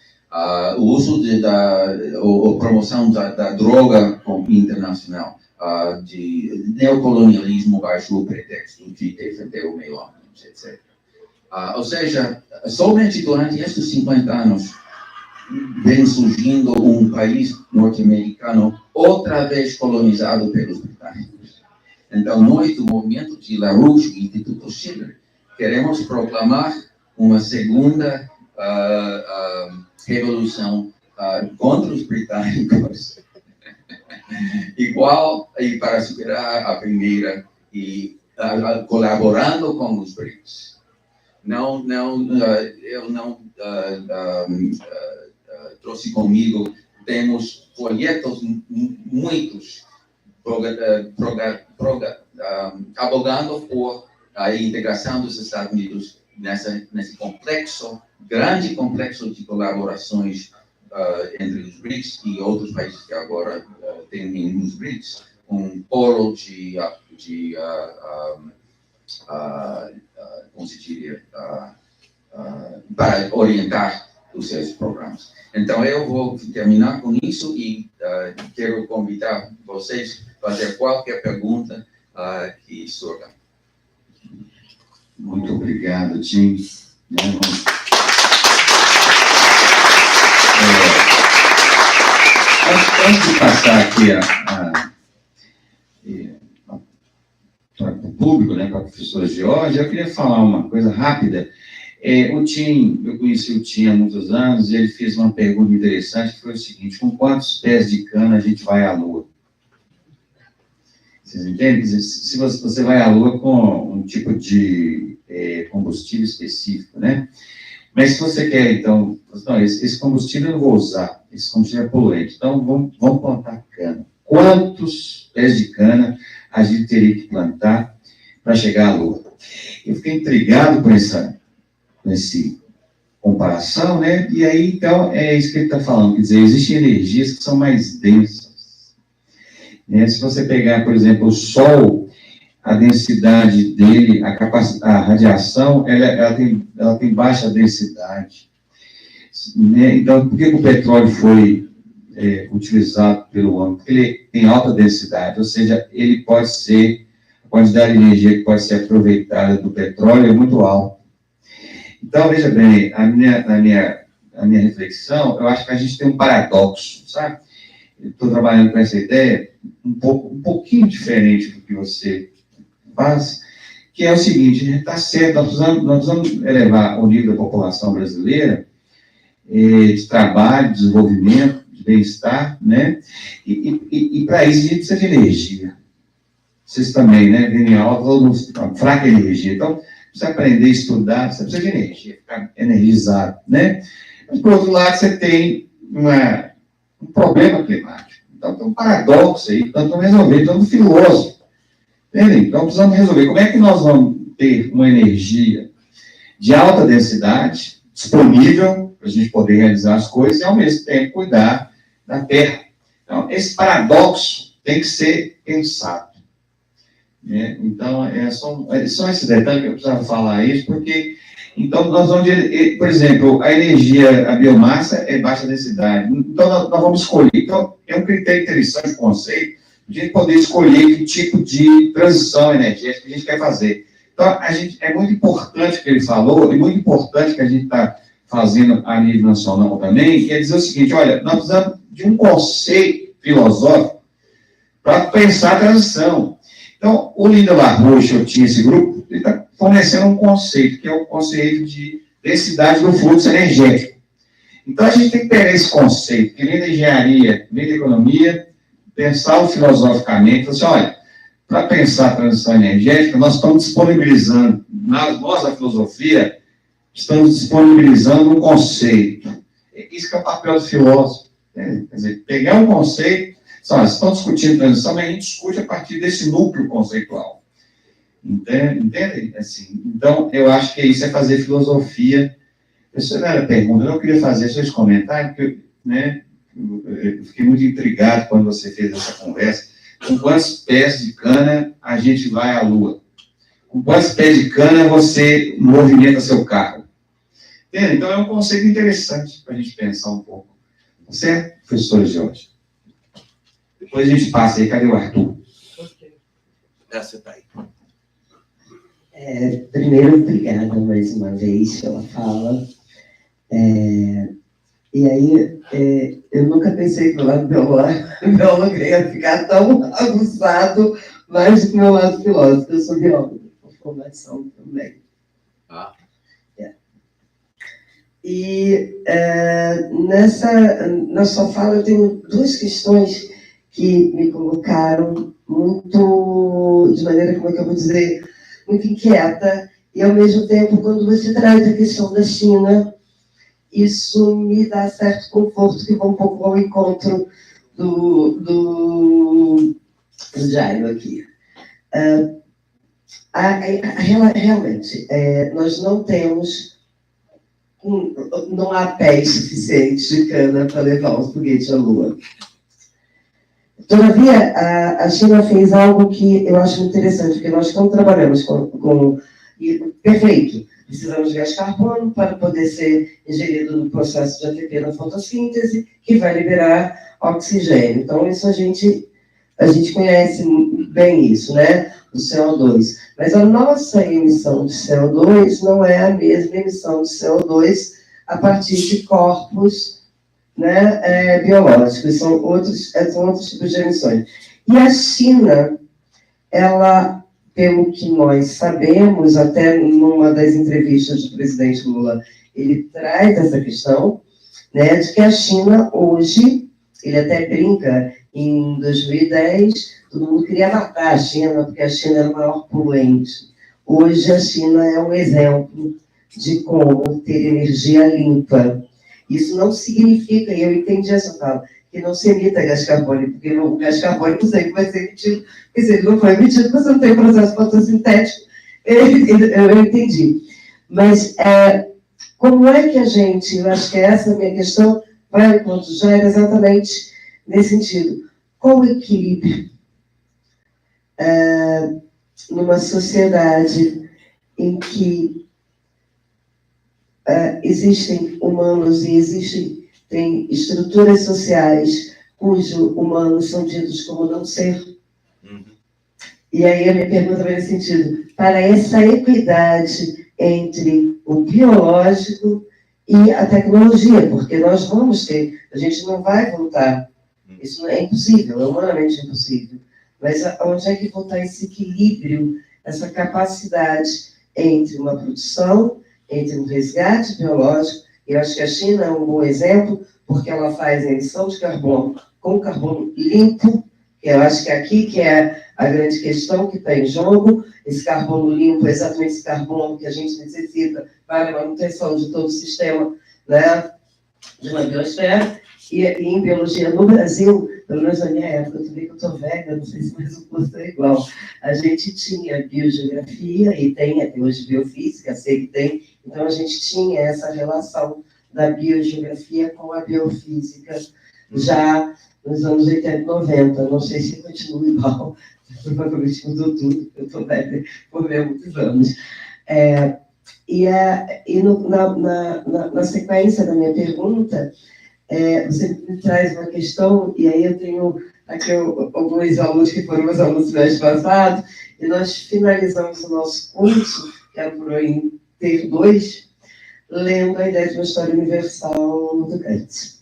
O uso a promoção da droga internacional, de neocolonialismo baixo o pretexto de defender o meio ambiente, etc. Ou seja, somente durante estes 50 anos vem surgindo um país norte-americano outra vez colonizado pelos britânicos. Então, nós, do movimento de LaRouche e Instituto Schiller, queremos proclamar uma segunda revolução contra os britânicos, igual e para superar a primeira e colaborando com os BRICS. Eu não trouxe comigo, temos folhetos muitos abogando por a integração dos Estados Unidos nesse grande complexo de colaborações entre os BRICS e outros países que agora têm nos BRICS, um polo como se diria, para orientar os seus programas. Então, eu vou terminar com isso e quero convidar vocês a fazer qualquer pergunta que surja. Muito obrigado, Tim. Antes de passar aqui para o público, né, para a professora Georgia, eu queria falar uma coisa rápida. O Tim, eu conheci o Tim há muitos anos, e ele fez uma pergunta interessante, que foi o seguinte: com quantos pés de cana a gente vai à Lua? Vocês entendem? Se você vai à Lua com um tipo de combustível específico, né? Mas se você quer, então, não, esse combustível eu não vou usar, esse combustível é poluente, então vamos plantar cana. Quantos pés de cana a gente teria que plantar para chegar à Lua? Eu fiquei intrigado com essa comparação, né? E aí, então, é isso que ele está falando, quer dizer, existem energias que são mais densas. Né? Se você pegar, por exemplo, o Sol, a densidade dele, a radiação, ela tem baixa densidade. Né? Então, por que o petróleo foi utilizado pelo homem? Porque ele tem alta densidade, ou seja, ele pode ser, a quantidade de energia que pode ser aproveitada do petróleo é muito alta. Então, veja bem, a minha reflexão, eu acho que a gente tem um paradoxo, sabe? Eu estou trabalhando com essa ideia um pouquinho diferente do que você faz, que é o seguinte: está certo, nós precisamos elevar o nível da população brasileira de trabalho, de desenvolvimento, de bem-estar, né? E para isso a gente precisa de energia. Vocês também, né? Vem em aula, falando fraca energia. Então, precisa aprender a estudar, você precisa de energia, ficar energizado, né? Mas, por outro lado, você tem um problema climático. Então, tem um paradoxo aí, então, estamos resolvendo, então, um filósofo. Entendem? Então, precisamos resolver como é que nós vamos ter uma energia de alta densidade disponível para a gente poder realizar as coisas e, ao mesmo tempo, cuidar da Terra. Então, esse paradoxo tem que ser pensado. Né? Então, só esse detalhe que eu precisava falar isso, porque, então, nós vamos, por exemplo, a energia, a biomassa é baixa densidade. Então, nós vamos escolher. Então, é um critério interessante, o conceito, de a gente poder escolher que tipo de transição energética que a gente quer fazer. Então, é muito importante o que ele falou, e muito importante que a gente está fazendo a nível nacional também, que é dizer o seguinte: olha, nós precisamos de um conceito filosófico para pensar a transição. Então, o Linda LaRouche, eu tinha esse grupo, ele está fornecendo um conceito, que é o conceito de densidade do fluxo energético. Então, a gente tem que pegar esse conceito, que vem da engenharia, vem da economia, pensá-lo filosoficamente, assim, olha, para pensar a transição energética, nós estamos disponibilizando, nós da filosofia, estamos disponibilizando um conceito. Isso que é o papel do filósofo. Né? Quer dizer, pegar um conceito, estão discutindo transição, mas a gente discute a partir desse núcleo conceitual. Entende? Assim, então, eu acho que isso é fazer filosofia. Essa não era a pergunta, eu não queria fazer só esse comentário, porque, né, eu fiquei muito intrigado quando você fez essa conversa. Com quantos pés de cana a gente vai à Lua? Com quantos pés de cana você movimenta seu carro? Entende? Então, é um conceito interessante para a gente pensar um pouco. Tá certo, professor Jorge? Depois a gente passa aí. Cadê o Arthur? Você está aí. Primeiro, obrigada mais uma vez pela fala. E aí, eu nunca pensei que o lado biólogo ia ficar tão aguçado, mais do que o meu lado filósofo. Eu sou biólogo, por formação também. E na sua fala eu tenho duas questões que me colocaram muito, de maneira, como é que eu vou dizer, muito inquieta, e ao mesmo tempo, quando você traz a questão da China, isso me dá certo conforto, que vai um pouco ao encontro do Jairo aqui. Realmente, nós não temos, não há pés suficientes de cana para levar um foguete à Lua. Todavia, a China fez algo que eu acho interessante, porque nós, quando trabalhamos perfeito, precisamos de gás carbono para poder ser ingerido no processo de ATP na fotossíntese, que vai liberar oxigênio. Então, isso a gente conhece bem isso, né? O CO2. Mas a nossa emissão de CO2 não é a mesma emissão de CO2 a partir de corpos né, biológicos, são outros tipos de emissões. E a China, ela, pelo que nós sabemos, até numa das entrevistas do presidente Lula, ele traz essa questão, né, de que a China hoje, ele até brinca, em 2010, todo mundo queria matar a China, porque a China era o maior poluente. Hoje a China é um exemplo de como ter energia limpa. Isso não significa, e eu entendi essa fala, que não se emita gás carbônico, porque o gás carbônico sempre vai ser emitido, porque se ele não for emitido, você não tem processo fotossintético. Eu entendi. Mas como é que a gente, eu acho que essa é a minha questão, vai ao ponto já era exatamente nesse sentido. Qual o equilíbrio numa sociedade em que existem humanos e tem estruturas sociais cujos humanos são ditos como não ser? E aí a minha pergunta vai nesse sentido, para essa equidade entre o biológico e a tecnologia, porque nós vamos ter, a gente não vai voltar, isso é impossível, é humanamente impossível, mas onde é que voltar esse equilíbrio, essa capacidade entre uma produção, entre um resgate biológico? Eu acho que a China é um bom exemplo, porque ela faz a emissão de carbono com carbono limpo, que eu acho que aqui que é a grande questão que está em jogo, esse carbono limpo, exatamente esse carbono que a gente necessita para a manutenção de todo o sistema, né, de uma biosfera. E em biologia no Brasil, pelo menos na minha época, eu também que eu estou velha, não sei se mais o curso é igual, a gente tinha biogeografia e tem até hoje biofísica, sei que tem, então a gente tinha essa relação da biogeografia com a biofísica já nos anos 80 e 90, não sei se continua igual, provavelmente mudou tudo, eu estou velha por ver muitos anos. Na sequência da minha pergunta, você me traz uma questão, e aí eu tenho aqui alguns alunos que foram meus alunos no mês passado, e nós finalizamos o nosso curso, que era por em ter 2, lendo a ideia de uma história universal do Kant.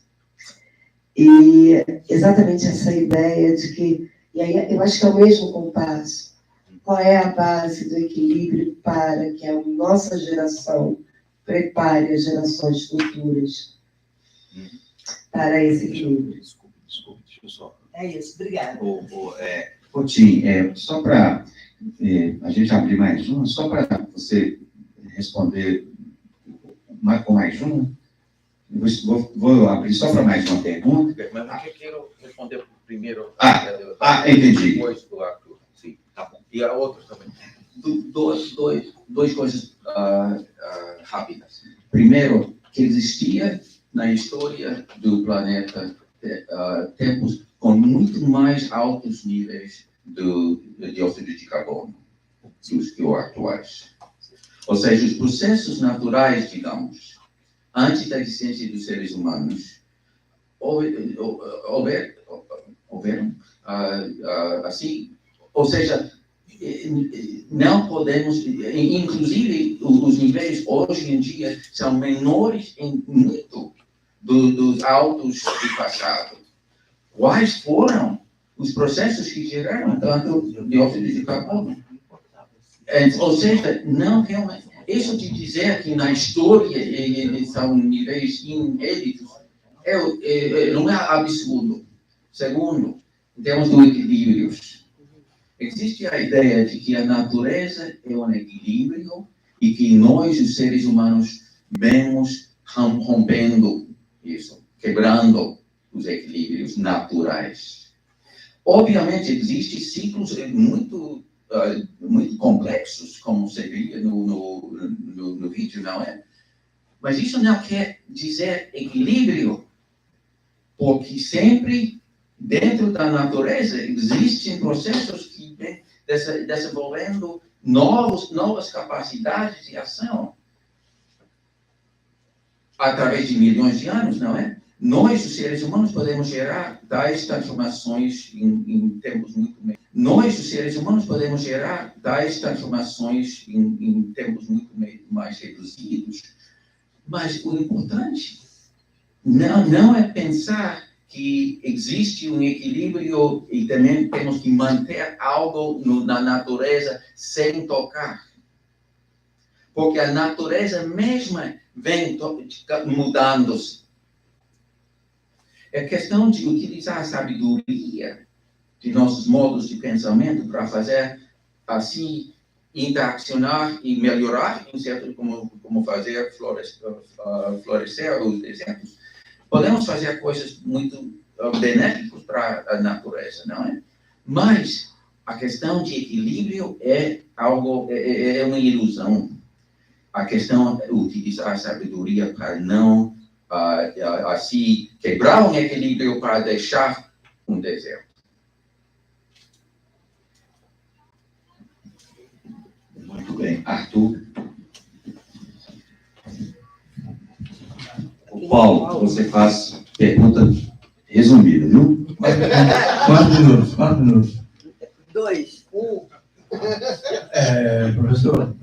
E exatamente essa ideia de que, e aí eu acho que é o mesmo compasso, qual é a base do equilíbrio para que a nossa geração prepare as gerações futuras para esse equilíbrio? Desculpa, deixa eu só. É isso, obrigada. Tim, só para a gente abrir mais uma, só para você responder com mais uma, vou abrir só para mais uma pergunta. Mas eu quero responder primeiro. Entendi. Depois do Arthur. Sim, tá bom. E a outra também. Duas coisas rápidas. Primeiro, que existia na história do planeta tempos com muito mais altos níveis de dióxido de carbono dos que os atuais. Ou seja, os processos naturais, digamos, antes da existência dos seres humanos, houveram assim, ou seja, não podemos, inclusive os níveis hoje em dia são menores em muito dos altos do passado. Quais foram os processos que geraram tanto dióxido de carbono? Ou seja, não realmente. Isso de dizer que na história são níveis inéditos não é absurdo. Segundo, em termos de equilíbrios, existe a ideia de que a natureza é um equilíbrio e que nós, os seres humanos, vemos rompendo isso, quebrando os equilíbrios naturais. Obviamente, existem ciclos muito complexos, como você via no vídeo, não é? Mas isso não quer dizer equilíbrio, porque sempre, dentro da natureza, existem processos que vêm desenvolvendo novas capacidades de ação através de milhões de anos, não é? Nós, os seres humanos, podemos gerar tais transformações em tempos muito menos. Nós, os seres humanos, podemos gerar tais transformações em tempos muito mais reduzidos. Mas o importante não é pensar que existe um equilíbrio e também temos que manter algo na natureza sem tocar. Porque a natureza mesma vem mudando-se. É questão de utilizar a sabedoria de nossos modos de pensamento para fazer assim interaccionar e melhorar, em certo, como fazer florescer os desertos. Podemos fazer coisas muito benéficas para a natureza, não é? Mas a questão de equilíbrio é algo, é uma ilusão. A questão é utilizar a sabedoria para não assim quebrar um equilíbrio para deixar um deserto. Muito bem. Arthur. Paulo, você faz pergunta resumida, viu? Quantos minutos? 2, 1. Professor,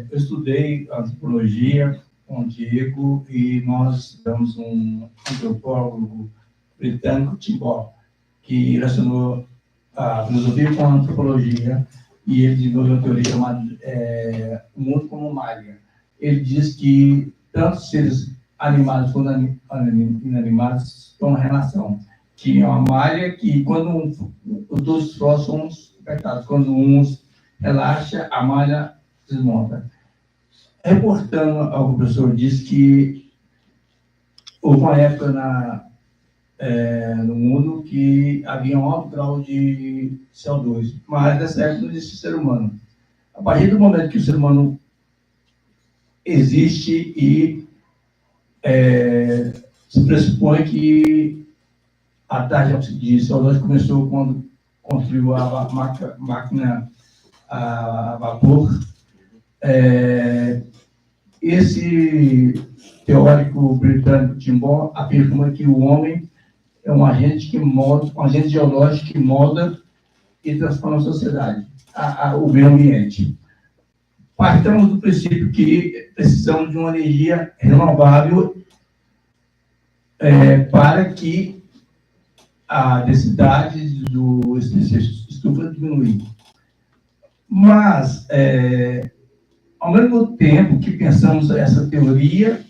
eu estudei antropologia com o Diego e nós estudamos um antropólogo britânico, Tim Ball, que relacionou a filosofia com a antropologia e ele desenvolveu uma teoria chamada o mundo como malha. Ele diz que tanto seres animados quanto inanimados estão em relação, que é uma malha que quando todos os prós são apertados, quando uns relaxa, a malha desmonta. Reportando ao que o professor disse que houve uma época no mundo que havia um alto grau de CO2, mas nessa época não existe ser humano. A partir do momento que o ser humano existe e se pressupõe que a taxa de CO2 começou quando construiu a máquina a vapor. Esse teórico britânico Tim Ball afirma que o homem é um agente geológico que molda e transforma a sociedade, o meio ambiente. Partamos do princípio que precisamos de uma energia renovável para que a densidade do estufa diminui. Mas, ao mesmo tempo que pensamos essa teoria,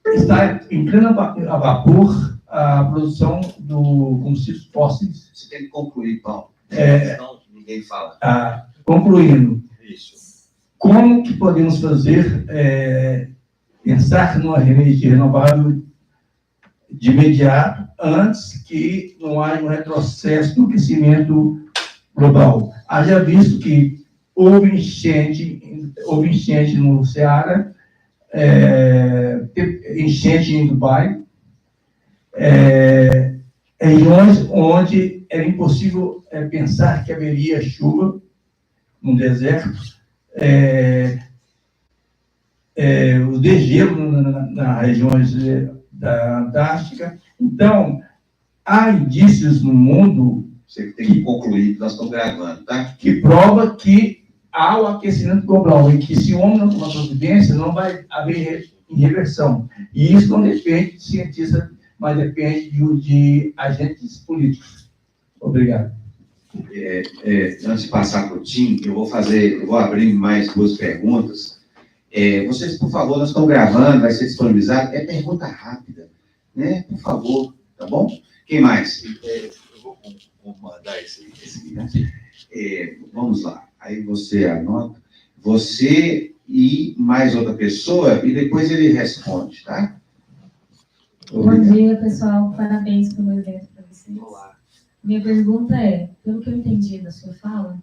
está em pleno a vapor a produção do combustíveis fósseis. Você tem que concluir, Paulo. Senão ninguém fala. Concluindo, Isso. como que podemos fazer, pensar numa energia renovável de imediato, antes que não haja um retrocesso no aquecimento global? Haja visto que houve enchente no Ceará, enchente em Dubai, regiões onde era impossível pensar que haveria chuva no deserto, o degelo nas regiões da Antártica. Então, há indícios no mundo... Você tem que concluir, nós estamos gravando, tá? Que prova que há o aquecimento global e que se o homem não tomar providência, não vai haver reversão. E isso não depende de cientistas, mas depende de agentes políticos. Obrigado. Antes de passar para o Tim, eu vou abrir mais 2 perguntas. Vocês, por favor, nós estamos gravando, vai ser disponibilizado. É pergunta rápida, né? Por favor, tá bom? Quem mais? Eu vou mandar esse vamos lá. Aí você anota. Você e mais outra pessoa, e depois ele responde, tá? Bom dia, pessoal. Parabéns pelo evento para vocês. Olá. Minha pergunta é, pelo que eu entendi da sua fala,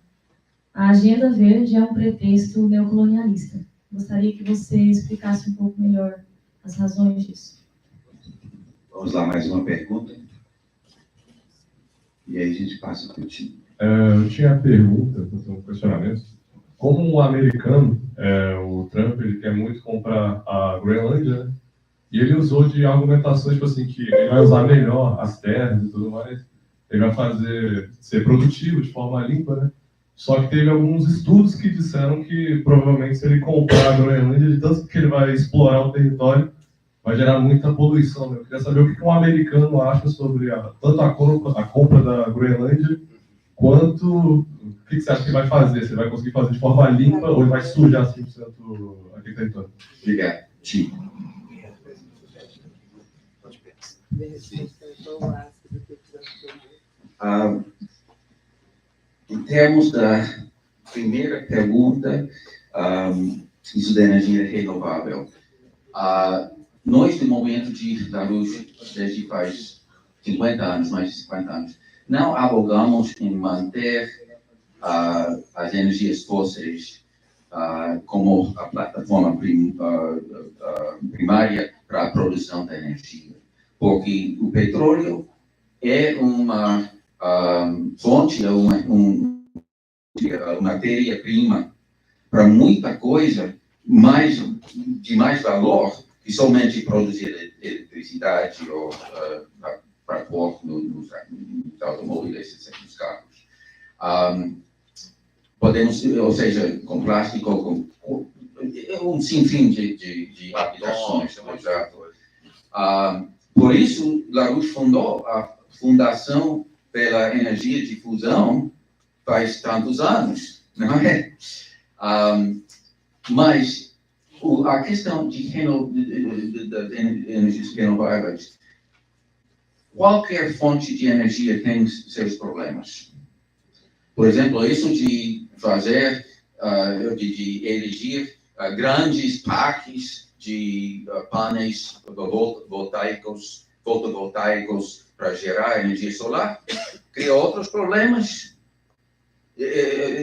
a Agenda Verde é um pretexto neocolonialista. Gostaria que você explicasse um pouco melhor as razões disso. Vamos lá, mais uma pergunta. E aí a gente passa para o Tim. Eu tinha a pergunta, um questionamento. Como um americano, o Trump, ele quer muito comprar a Groenlândia, né? E ele usou de argumentações, tipo assim, que ele vai usar melhor as terras e tudo mais. Ele vai ser produtivo de forma limpa, né? Só que teve alguns estudos que disseram que provavelmente se ele comprar a Groenlândia, de tanto que ele vai explorar o território, vai gerar muita poluição. Né? Eu queria saber o que um americano acha sobre tanto a compra da Groenlândia, quanto o que você acha que vai fazer? Você vai conseguir fazer de forma limpa ou vai sujar 100% aquele território? Obrigado. Chico. Em termos da primeira pergunta, isso da energia renovável. Nós, no momento da luz, desde faz 50 anos, mais de 50 anos, não abogamos em manter as energias fósseis como a plataforma primária para a produção da energia. Porque o petróleo é uma fonte, uma matéria-prima para muita coisa de mais valor que somente produzir eletricidade ou para pôr nos automóveis, nos carros. Podemos, ou seja, com plástico, com um sinfim de aplicações. Por isso, LaRouche fundou a Fundação pela Energia de Fusão faz tantos anos, não é? Mas a questão de energias renováveis, qualquer fonte de energia tem seus problemas. Por exemplo, isso de fazer, de erigir grandes parques de painéis fotovoltaicos para gerar energia solar, cria outros problemas.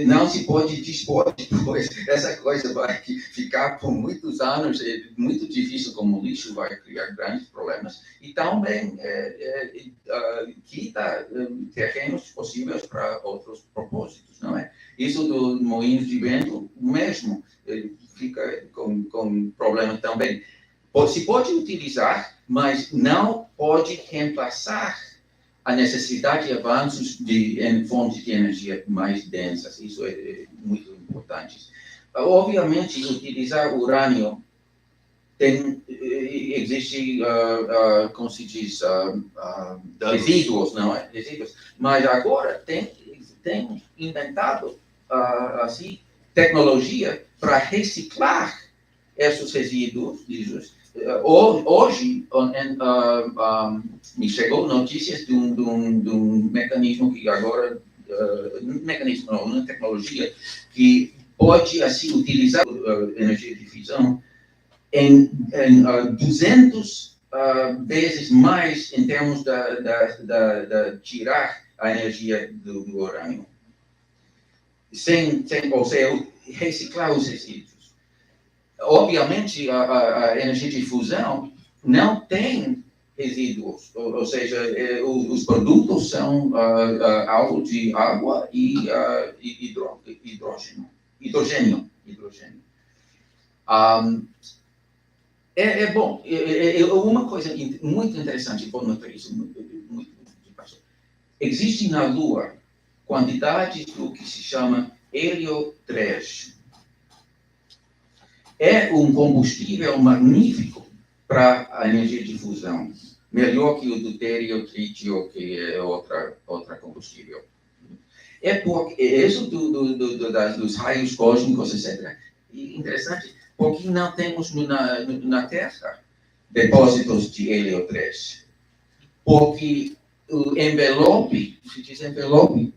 Não se pode dispor depois. Essa coisa vai ficar por muitos anos, é muito difícil como lixo, vai criar grandes problemas. E também quita terrenos possíveis para outros propósitos, não é? Isso do moinhos de vento mesmo fica com problema também. Se pode utilizar, mas não pode reemplaçar a necessidade de avanços em fontes de energia mais densas. Isso é muito importante. Obviamente, utilizar urânio existe, como se diz, resíduos, não é? Resíduos. Mas agora tem inventado assim, tecnologia para reciclar esses resíduos. Hoje, me chegou notícias de um mecanismo que agora, uma tecnologia que pode assim utilizar energia de fusão em 200 vezes mais em termos de tirar a energia do urânio, ou seja, reciclar os resíduos. Obviamente, a energia de fusão não tem resíduos, ou seja, os produtos são algo de água e hidrogênio. Bom, uma coisa muito interessante, vou notar isso muito. Existe na Lua quantidades do que se chama hélio 3. É um combustível magnífico para a energia de fusão, melhor que o deutério, trítio, que é outra combustível. É porque isso dos raios cósmicos, etc. E interessante, porque não temos na Terra depósitos de hélio 3. Porque o envelope, se diz envelope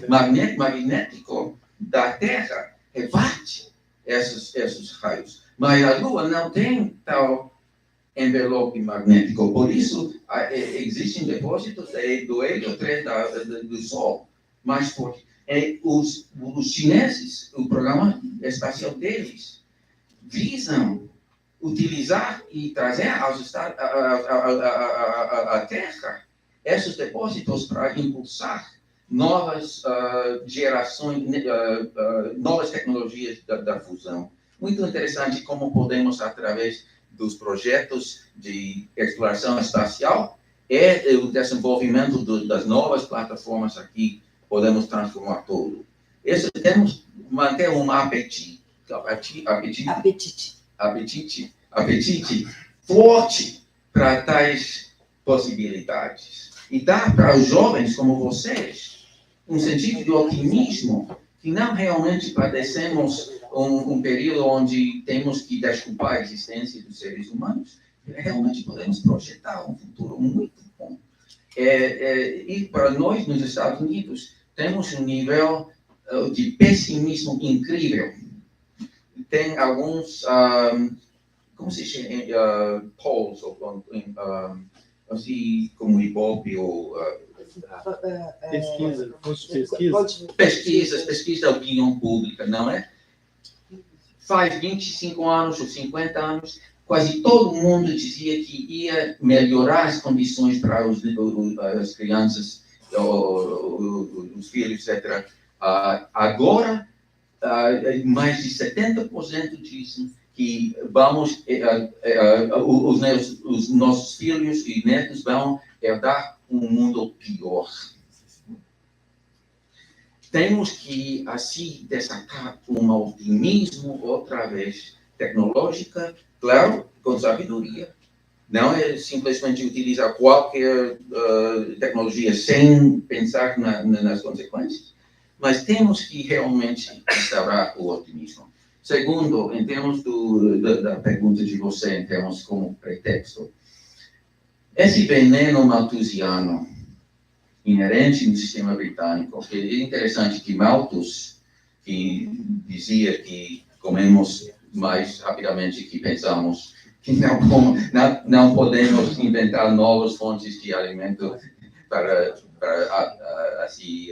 magnético da Terra rebate esses raios. Mas a Lua não tem tal envelope magnético. Por isso, existem depósitos do hélio 3 do Sol. Mas porque os chineses, o programa espacial deles, visam utilizar e trazer à Terra esses depósitos para impulsar novas gerações, novas tecnologias da fusão. Muito interessante como podemos, através dos projetos de exploração espacial e o desenvolvimento das novas plataformas aqui, podemos transformar tudo. Isso temos manter um apetite apetite forte para tais possibilidades. E dá para os jovens como vocês um sentido de otimismo que não realmente padecemos um período onde temos que desculpar a existência dos seres humanos. Realmente podemos projetar um futuro muito bom. E para nós, nos Estados Unidos, temos um nível de pessimismo incrível. Tem alguns, como se chama, polls, assim como Ibope ou... pesquisas da opinião pública, não é? Faz 25 anos ou 50 anos, quase todo mundo dizia que ia melhorar as condições para as crianças, os filhos, etc. Agora, mais de 70% dizem que vamos, os nossos filhos e netos vão herdar um mundo pior. Temos que, assim, desatar um otimismo, outra vez, tecnológica, claro, com sabedoria. Não é simplesmente utilizar qualquer tecnologia sem pensar nas consequências, mas temos que realmente restaurar o otimismo. Segundo, em termos da pergunta de você, em termos como pretexto, esse veneno malthusiano inerente no sistema britânico, que é interessante que Malthus, que dizia que comemos mais rapidamente que pensamos, que não podemos inventar novas fontes de alimento para assim,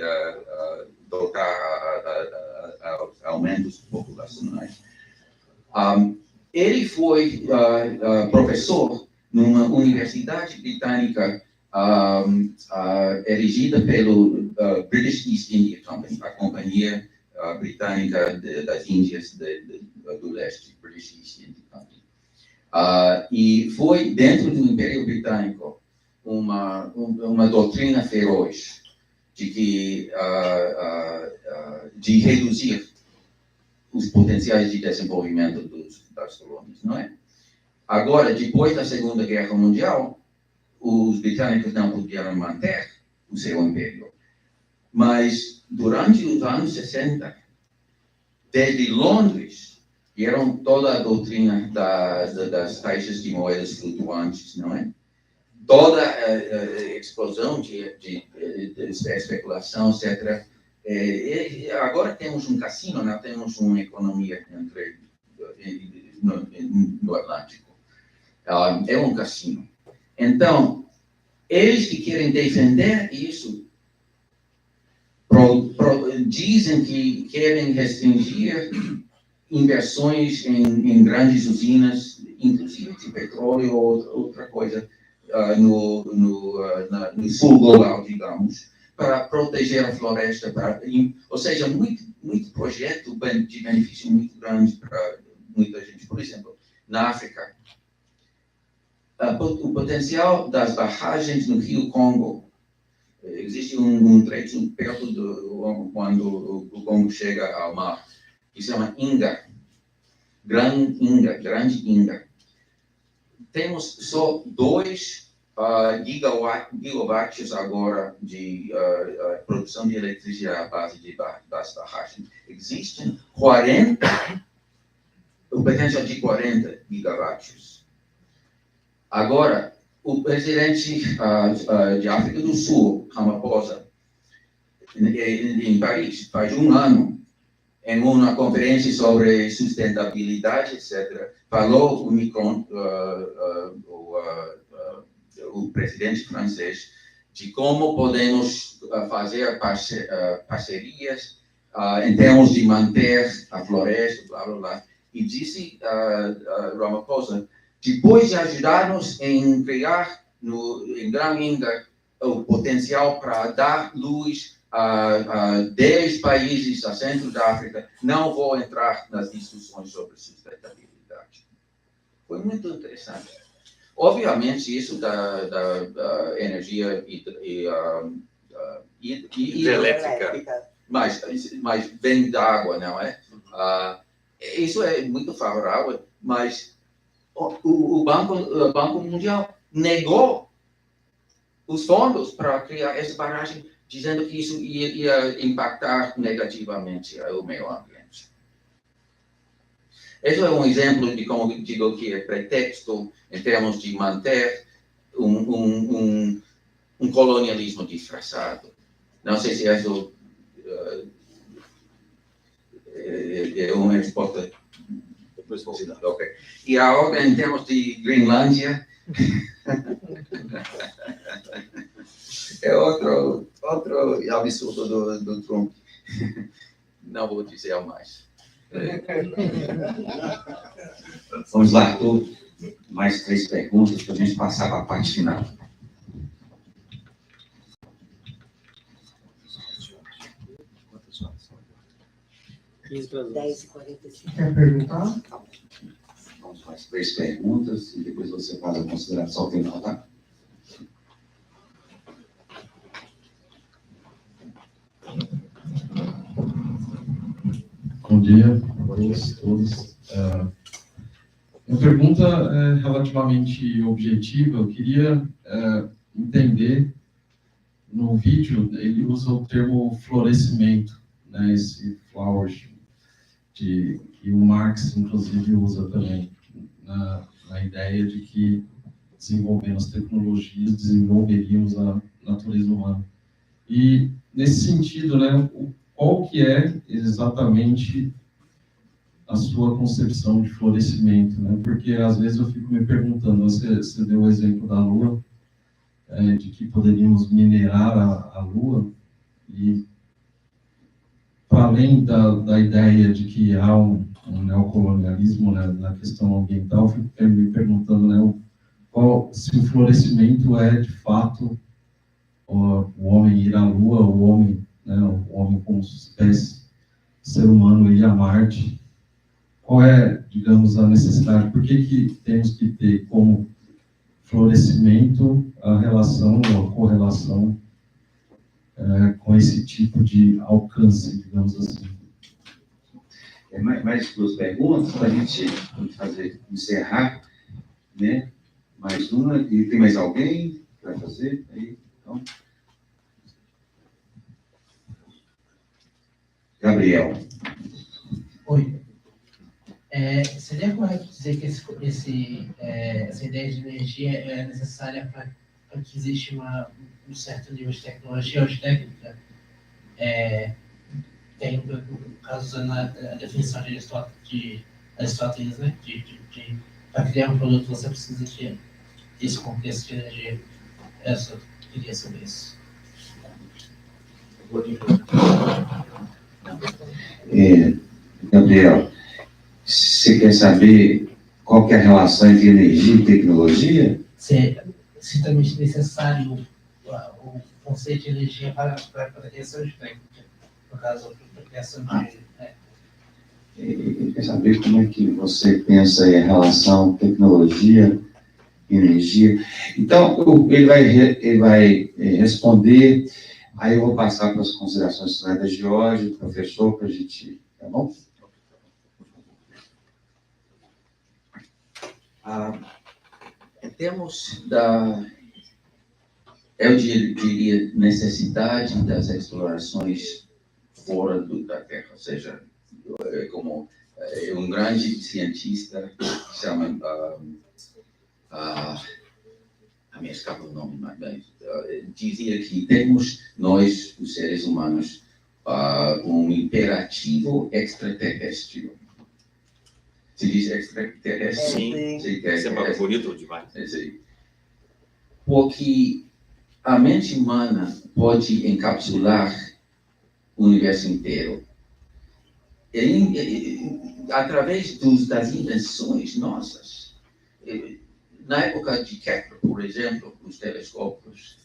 dotar aumentos populacionais. Ele foi professor numa universidade britânica erigida pelo British East India Company, a companhia britânica das Índias do Leste, British East India Company. E foi, dentro do Império Britânico, uma doutrina feroz de reduzir os potenciais de desenvolvimento das colônias, não é? Agora, depois da Segunda Guerra Mundial, os britânicos não puderam manter o seu império. Mas, durante os anos 60, desde Londres, vieram toda a doutrina das taxas de moedas flutuantes, não é? Toda a explosão de especulação, etc. Agora temos um cassino, não temos uma economia no Atlântico. É um cassino. Então, eles que querem defender isso, dizem que querem restringir inversões em grandes usinas, inclusive de petróleo ou outra coisa, no sul global, digamos, para proteger a floresta, ou seja, muito projeto de benefício muito grande para muita gente. Por exemplo, na África, o potencial das barragens no Rio Congo, existe um trecho perto quando o Congo chega ao mar, que se chama Inga, Grande Inga. Temos só 2 gigawatts agora de produção de eletricidade à base das barragens. Existem o potencial de 40 gigawatts. Agora, o presidente de África do Sul, Ramaphosa, em Paris, faz um ano, em uma conferência sobre sustentabilidade, etc., falou o presidente francês de como podemos fazer parcerias em termos de manter a floresta, blá, blá, blá. E disse Ramaphosa, depois de ajudar-nos em criar em Grande Inga o potencial para dar luz a 10 países a centro da África, não vou entrar nas discussões sobre sustentabilidade. Foi muito interessante. Obviamente, isso da energia hidrelétrica, mas vem da água, não é? Isso é muito favorável, mas o Banco Mundial negou os fundos para criar essa barragem, dizendo que isso ia impactar negativamente o meio ambiente. Esse é um exemplo de como digo que é pretexto em termos de manter um colonialismo disfarçado. Não sei se isso é uma resposta. Depois vou dar. Ok. E agora, em termos de Groenlândia, é outro absurdo do Trump. Não vou dizer mais. Vamos lá, Arthur. Mais 3 perguntas para a gente passar para a parte final. Quantas horas? 10h45. Quer perguntar? Vamos mais 3 perguntas e depois você faz a consideração final, tá? Bom dia a todos. Minha pergunta é relativamente objetiva. Eu queria entender, no vídeo, ele usa o termo florescimento, né, esse flowers, que o Marx, inclusive, usa também, na ideia de que, desenvolvendo as tecnologias, desenvolveríamos a natureza humana. E, nesse sentido, né, qual que é exatamente a sua concepção de florescimento, né? Porque às vezes eu fico me perguntando, você deu o exemplo da Lua, de que poderíamos minerar a Lua, e para além da ideia de que há um neocolonialismo, né, na questão ambiental, eu fico me perguntando, né, se o florescimento é de fato o homem ir à Lua, o homem como espécie, ser humano ir a Marte. Qual é, digamos, a necessidade? Por que temos que ter como florescimento a relação ou a correlação com esse tipo de alcance, digamos assim? Mais 2 perguntas para a gente encerrar, né? Mais uma, e tem mais alguém que vai fazer? Aí, então. Gabriel. Oi. Seria correto dizer que essa ideia de energia é necessária para que exista um certo nível de tecnologia ou de técnica? Tem, no caso, usando a definição de Aristóteles, né? Para criar um produto, você precisa desse contexto de energia. Eu só queria saber isso. Gabriel, você quer saber qual que é a relação entre energia e tecnologia? Se também é necessário o conceito de energia para a criação de técnica, no caso, para a criação de... Quer saber como é que você pensa em relação tecnologia e energia? Então, ele vai responder, aí eu vou passar para as considerações finais da George, professor, para a gente, tá bom? Em termos eu diria, necessidade das explorações fora da Terra, ou seja, como um grande cientista que se chama, me escapa o nome, mas dizia que temos, nós, os seres humanos, um imperativo extraterrestre. Se diz extraterrestre? Sim, isso é mais bonito demais. Porque a mente humana pode encapsular o universo inteiro. Através das invenções nossas. Na época de Kepler, por exemplo, os telescópios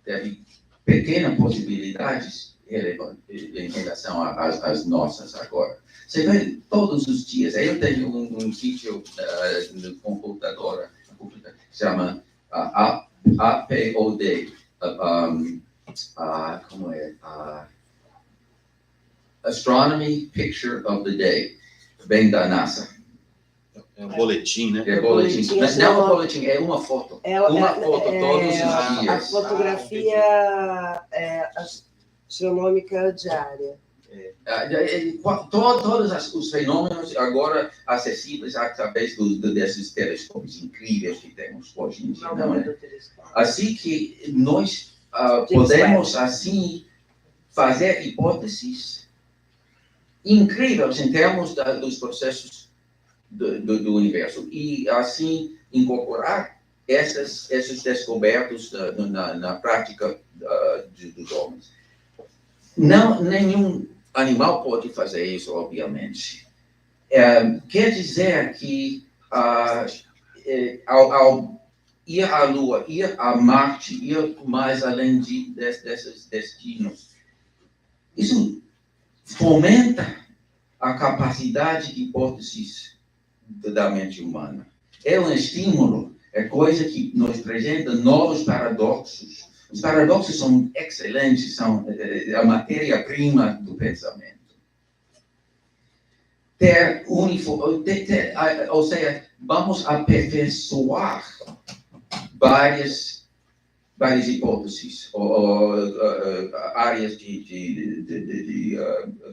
teve pequenas possibilidades em relação às nossas agora. Você vê todos os dias. Eu tenho um sítio no computador que se chama APOD, como é? Astronomy Picture of the Day, bem da NASA. É um boletim, né? É boletim. boletim, assim, Não é um uma- boletim, é uma foto. Uma foto todos os A dias. fotografia astronômica diária. Todos os fenômenos agora acessíveis através desses telescópios incríveis que temos hoje em dia. Não é? Assim que nós podemos assim fazer hipóteses incríveis em termos dos processos do universo e assim incorporar esses descobertos na prática dos homens. Não, nenhum animal pode fazer isso, obviamente. Quer dizer que ao ir à Lua, ir a Marte, ir mais além desses destinos, isso fomenta a capacidade de hipóteses da mente humana. É um estímulo, é coisa que nos apresenta novos paradoxos. Os paradoxos são excelentes, são a matéria-prima do pensamento. Ou seja, vamos aperfeiçoar várias hipóteses ou áreas de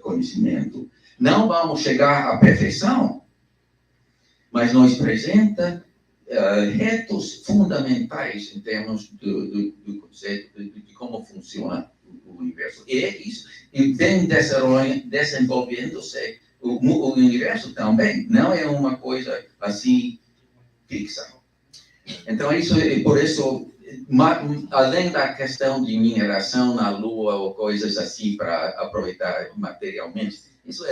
conhecimento. Não vamos chegar à perfeição, mas nos apresenta retos fundamentais em termos do conceito de como funciona o universo. E vem desenvolvendo-se o universo também, não é uma coisa assim fixa. Então, por isso, além da questão de mineração na Lua ou coisas assim para aproveitar materialmente, isso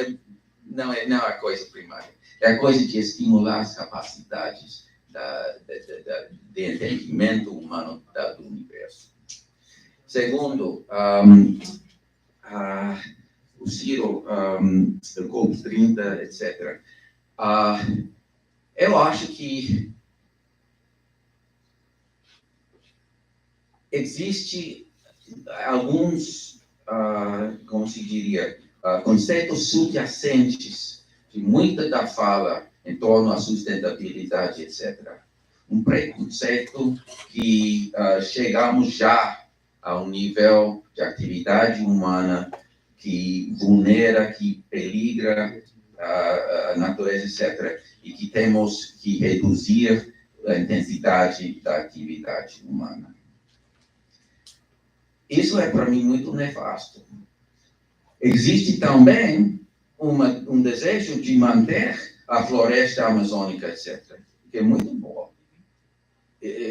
não é a coisa primária. É a coisa de estimular as capacidades de entendimento humano do universo. Segundo, o Ciro, o COP30, etc. Eu acho que existe alguns, como se diria, conceitos subjacentes de muita da fala em torno à sustentabilidade, etc. Um preconceito que chegamos já a um nível de atividade humana que vulnera, que peligra a natureza, etc. E que temos que reduzir a intensidade da atividade humana. Isso é, para mim, muito nefasto. Existe também um desejo de manter a floresta amazônica, etc., que é muito boa.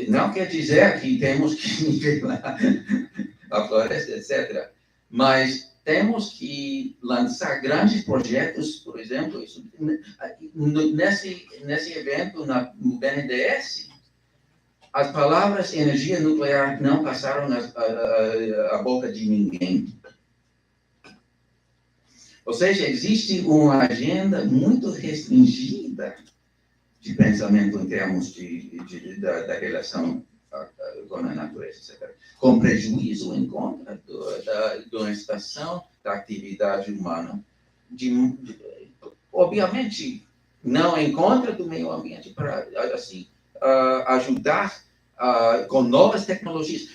Não quer dizer que temos que nivelar a floresta, etc., mas temos que lançar grandes projetos, por exemplo, nesse evento no BNDES, as palavras energia nuclear não passaram a boca de ninguém. Ou seja, existe uma agenda muito restringida de pensamento em termos da relação com a natureza, etc. Com prejuízo em conta da estação da atividade humana. Obviamente, não em contra do meio ambiente para, assim, ajudar com novas tecnologias.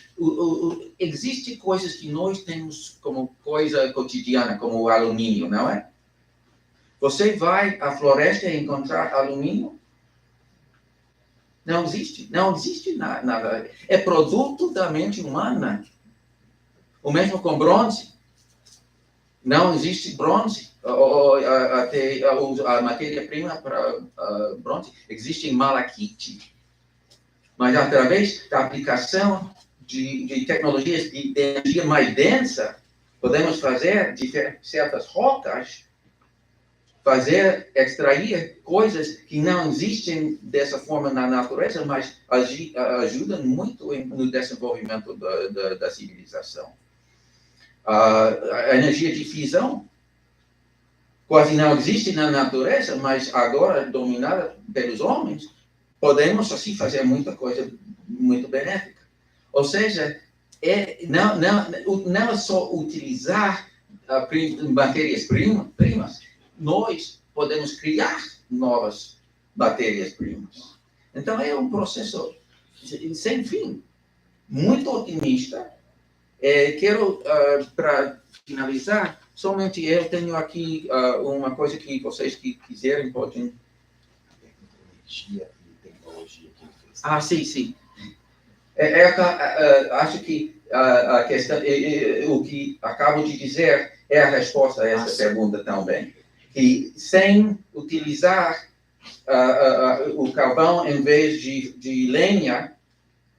Existem coisas que nós temos como coisa cotidiana, como o alumínio, não é? Você vai à floresta e encontrar alumínio? Não existe nada. É produto da mente humana. O mesmo com bronze. Não existe bronze. Até a matéria-prima para bronze existe em malaquite. Mas através da aplicação de tecnologias de energia mais densa, podemos fazer de certas rocas, extrair coisas que não existem dessa forma na natureza, mas ajudam muito no desenvolvimento da civilização. A energia de fisão quase não existe na natureza, mas agora dominada pelos homens, podemos assim fazer muita coisa muito benéfica. Ou seja, não é só utilizar matérias primas, nós podemos criar novas matérias-primas. Então, é um processo sem fim, muito otimista. Quero, para finalizar, somente eu tenho aqui uma coisa que vocês que quiserem podem... Energia e tecnologia que ele fez. Sim. Acho que a questão, o que acabo de dizer é a resposta a essa pergunta também. Que sem utilizar o carvão em vez de lenha,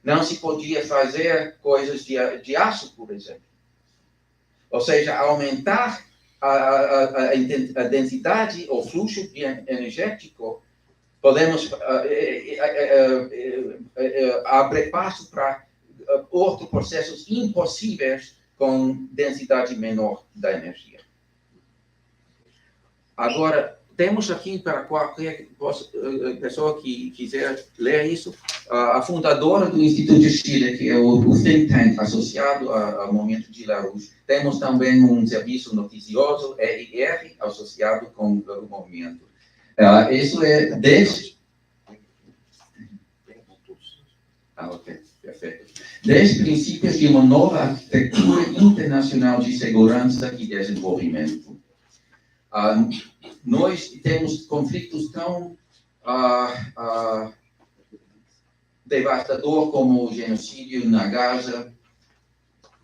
não se podia fazer coisas de aço, por exemplo. Ou seja, aumentar a densidade ou fluxo energético, podemos abrir passo para outros processos impossíveis com densidade menor da energia. Agora, temos aqui, para qualquer pessoa que quiser ler isso, a fundadora do Instituto de Chile, que é o think tank associado ao Movimento de La Luz. Temos também um serviço noticioso, RR, associado com o movimento. Isso é desde... Ok, perfeito. 10 princípios de uma nova arquitetura internacional de segurança e desenvolvimento. Nós temos conflitos tão devastadores como o genocídio na Gaza,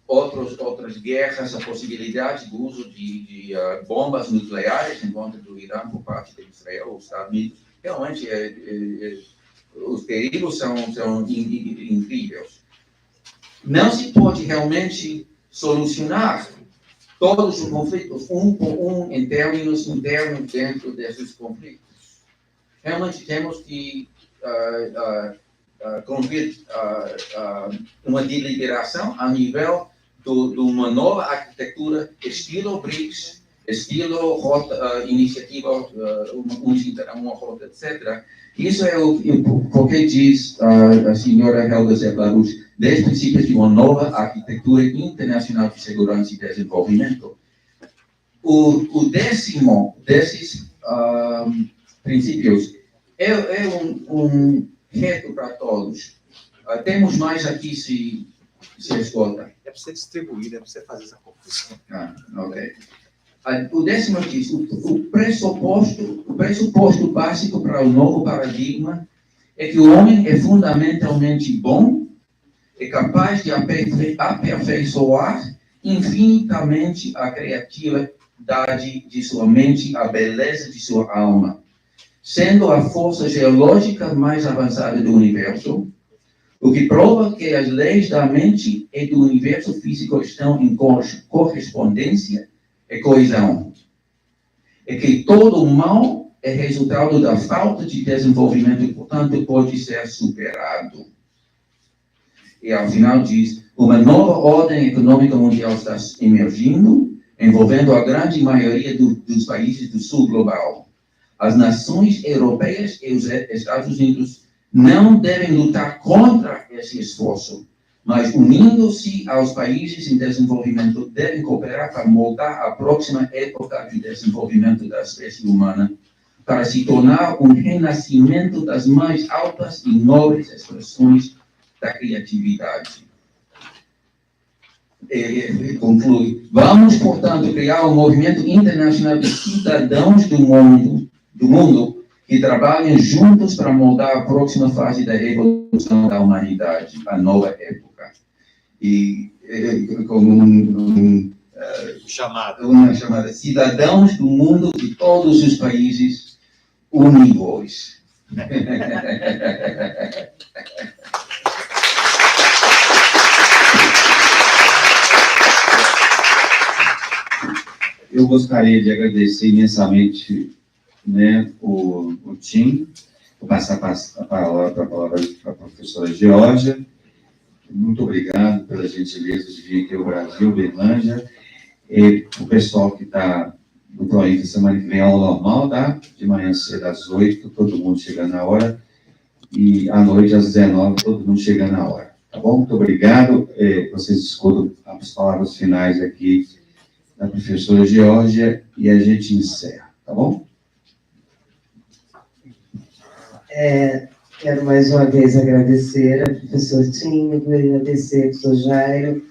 outras guerras, a possibilidade do uso de bombas nucleares em contra do Irã por parte de Israel, os Estados Unidos. Realmente, os perigos são incríveis. Não se pode realmente solucionar todos os conflitos, um por um, em termos internos dentro desses conflitos. Realmente temos que concluir uma deliberação a nível de uma nova arquitetura, estilo BRICS, estilo iniciativa, uma rota, etc. Isso é o que diz a senhora Helga Zepp-LaRouche, 10 princípios de uma nova arquitetura internacional de segurança e desenvolvimento. O décimo desses princípios é um reto para todos. Temos mais aqui se esgota. É para você distribuir, é para você fazer essa confusão. Ok. O décimo diz, o pressuposto básico para o novo paradigma é que o homem é fundamentalmente bom, é capaz de aperfeiçoar infinitamente a criatividade de sua mente, a beleza de sua alma, sendo a força geológica mais avançada do universo, o que prova que as leis da mente e do universo físico estão em correspondência e coesão. E que todo o mal é resultado da falta de desenvolvimento e, portanto, pode ser superado. E, ao final, diz, uma nova ordem econômica mundial está emergindo, envolvendo a grande maioria dos países do sul global. As nações europeias e os Estados Unidos não devem lutar contra esse esforço, mas, unindo-se aos países em desenvolvimento, devem cooperar para moldar a próxima época de desenvolvimento da espécie humana, para se tornar um renascimento das mais altas e nobres expressões da criatividade. E conclui, vamos, portanto, criar um movimento internacional de cidadãos do mundo que trabalhem juntos para moldar a próxima fase da evolução da humanidade, a nova época. E com uma chamada cidadãos do mundo de todos os países univos. Eu gostaria de agradecer imensamente, né, o Tim. Vou passar a palavra para a professora Geórgia. Muito obrigado pela gentileza de vir aqui ao Brasil, Berlândia. E o pessoal que está no Proinfa, semana que vem, aula normal, tá? De manhã cedo às 8, todo mundo chegando na hora. E à noite às 19, todo mundo chegando na hora. Tá bom? Muito obrigado. Vocês escutam as palavras finais aqui da professora Geórgia e a gente encerra. Tá bom? Quero mais uma vez agradecer ao professor Tinho, agradecer ao professor Jairo,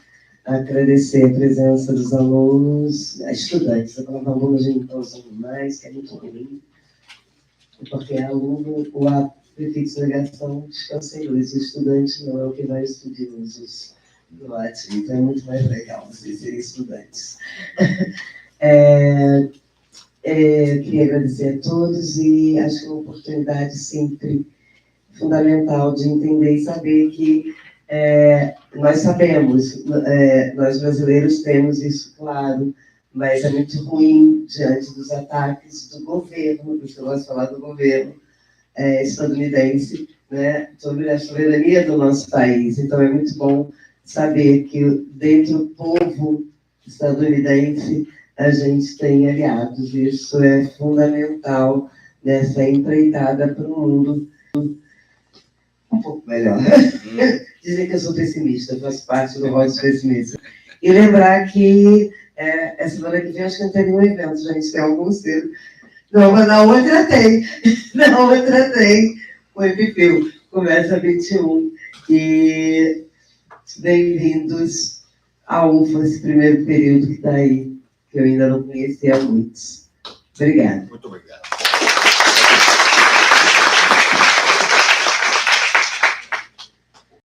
agradecer a presença dos alunos, estudantes, eu falava alunos de não são mais, que é muito ruim, porque aluno, o prefixo de negação descansa em luz, o estudante não é o que vai estudiosos do latim, então é muito mais legal vocês serem estudantes. Queria agradecer a todos e acho que é uma oportunidade sempre fundamental de entender e saber que nós sabemos, nós brasileiros temos isso claro, mas é muito ruim diante dos ataques do governo, porque eu gosto de falar do governo estadunidense, né, sobre a soberania do nosso país. Então é muito bom saber que dentro do povo estadunidense a gente tem aliados. Isso é fundamental nessa empreitada para o mundo um pouco melhor. Dizem que eu sou pessimista, faço parte do rol dos pessimistas. E lembrar que essa semana que vem acho que não tem nenhum evento, gente, tem algum cedo. Não, mas na outra tem. Na outra tem. O EPPU começa 21. E bem-vindos à UFA, esse primeiro período que está aí, que eu ainda não conhecia muitos. Obrigada. Muito obrigado.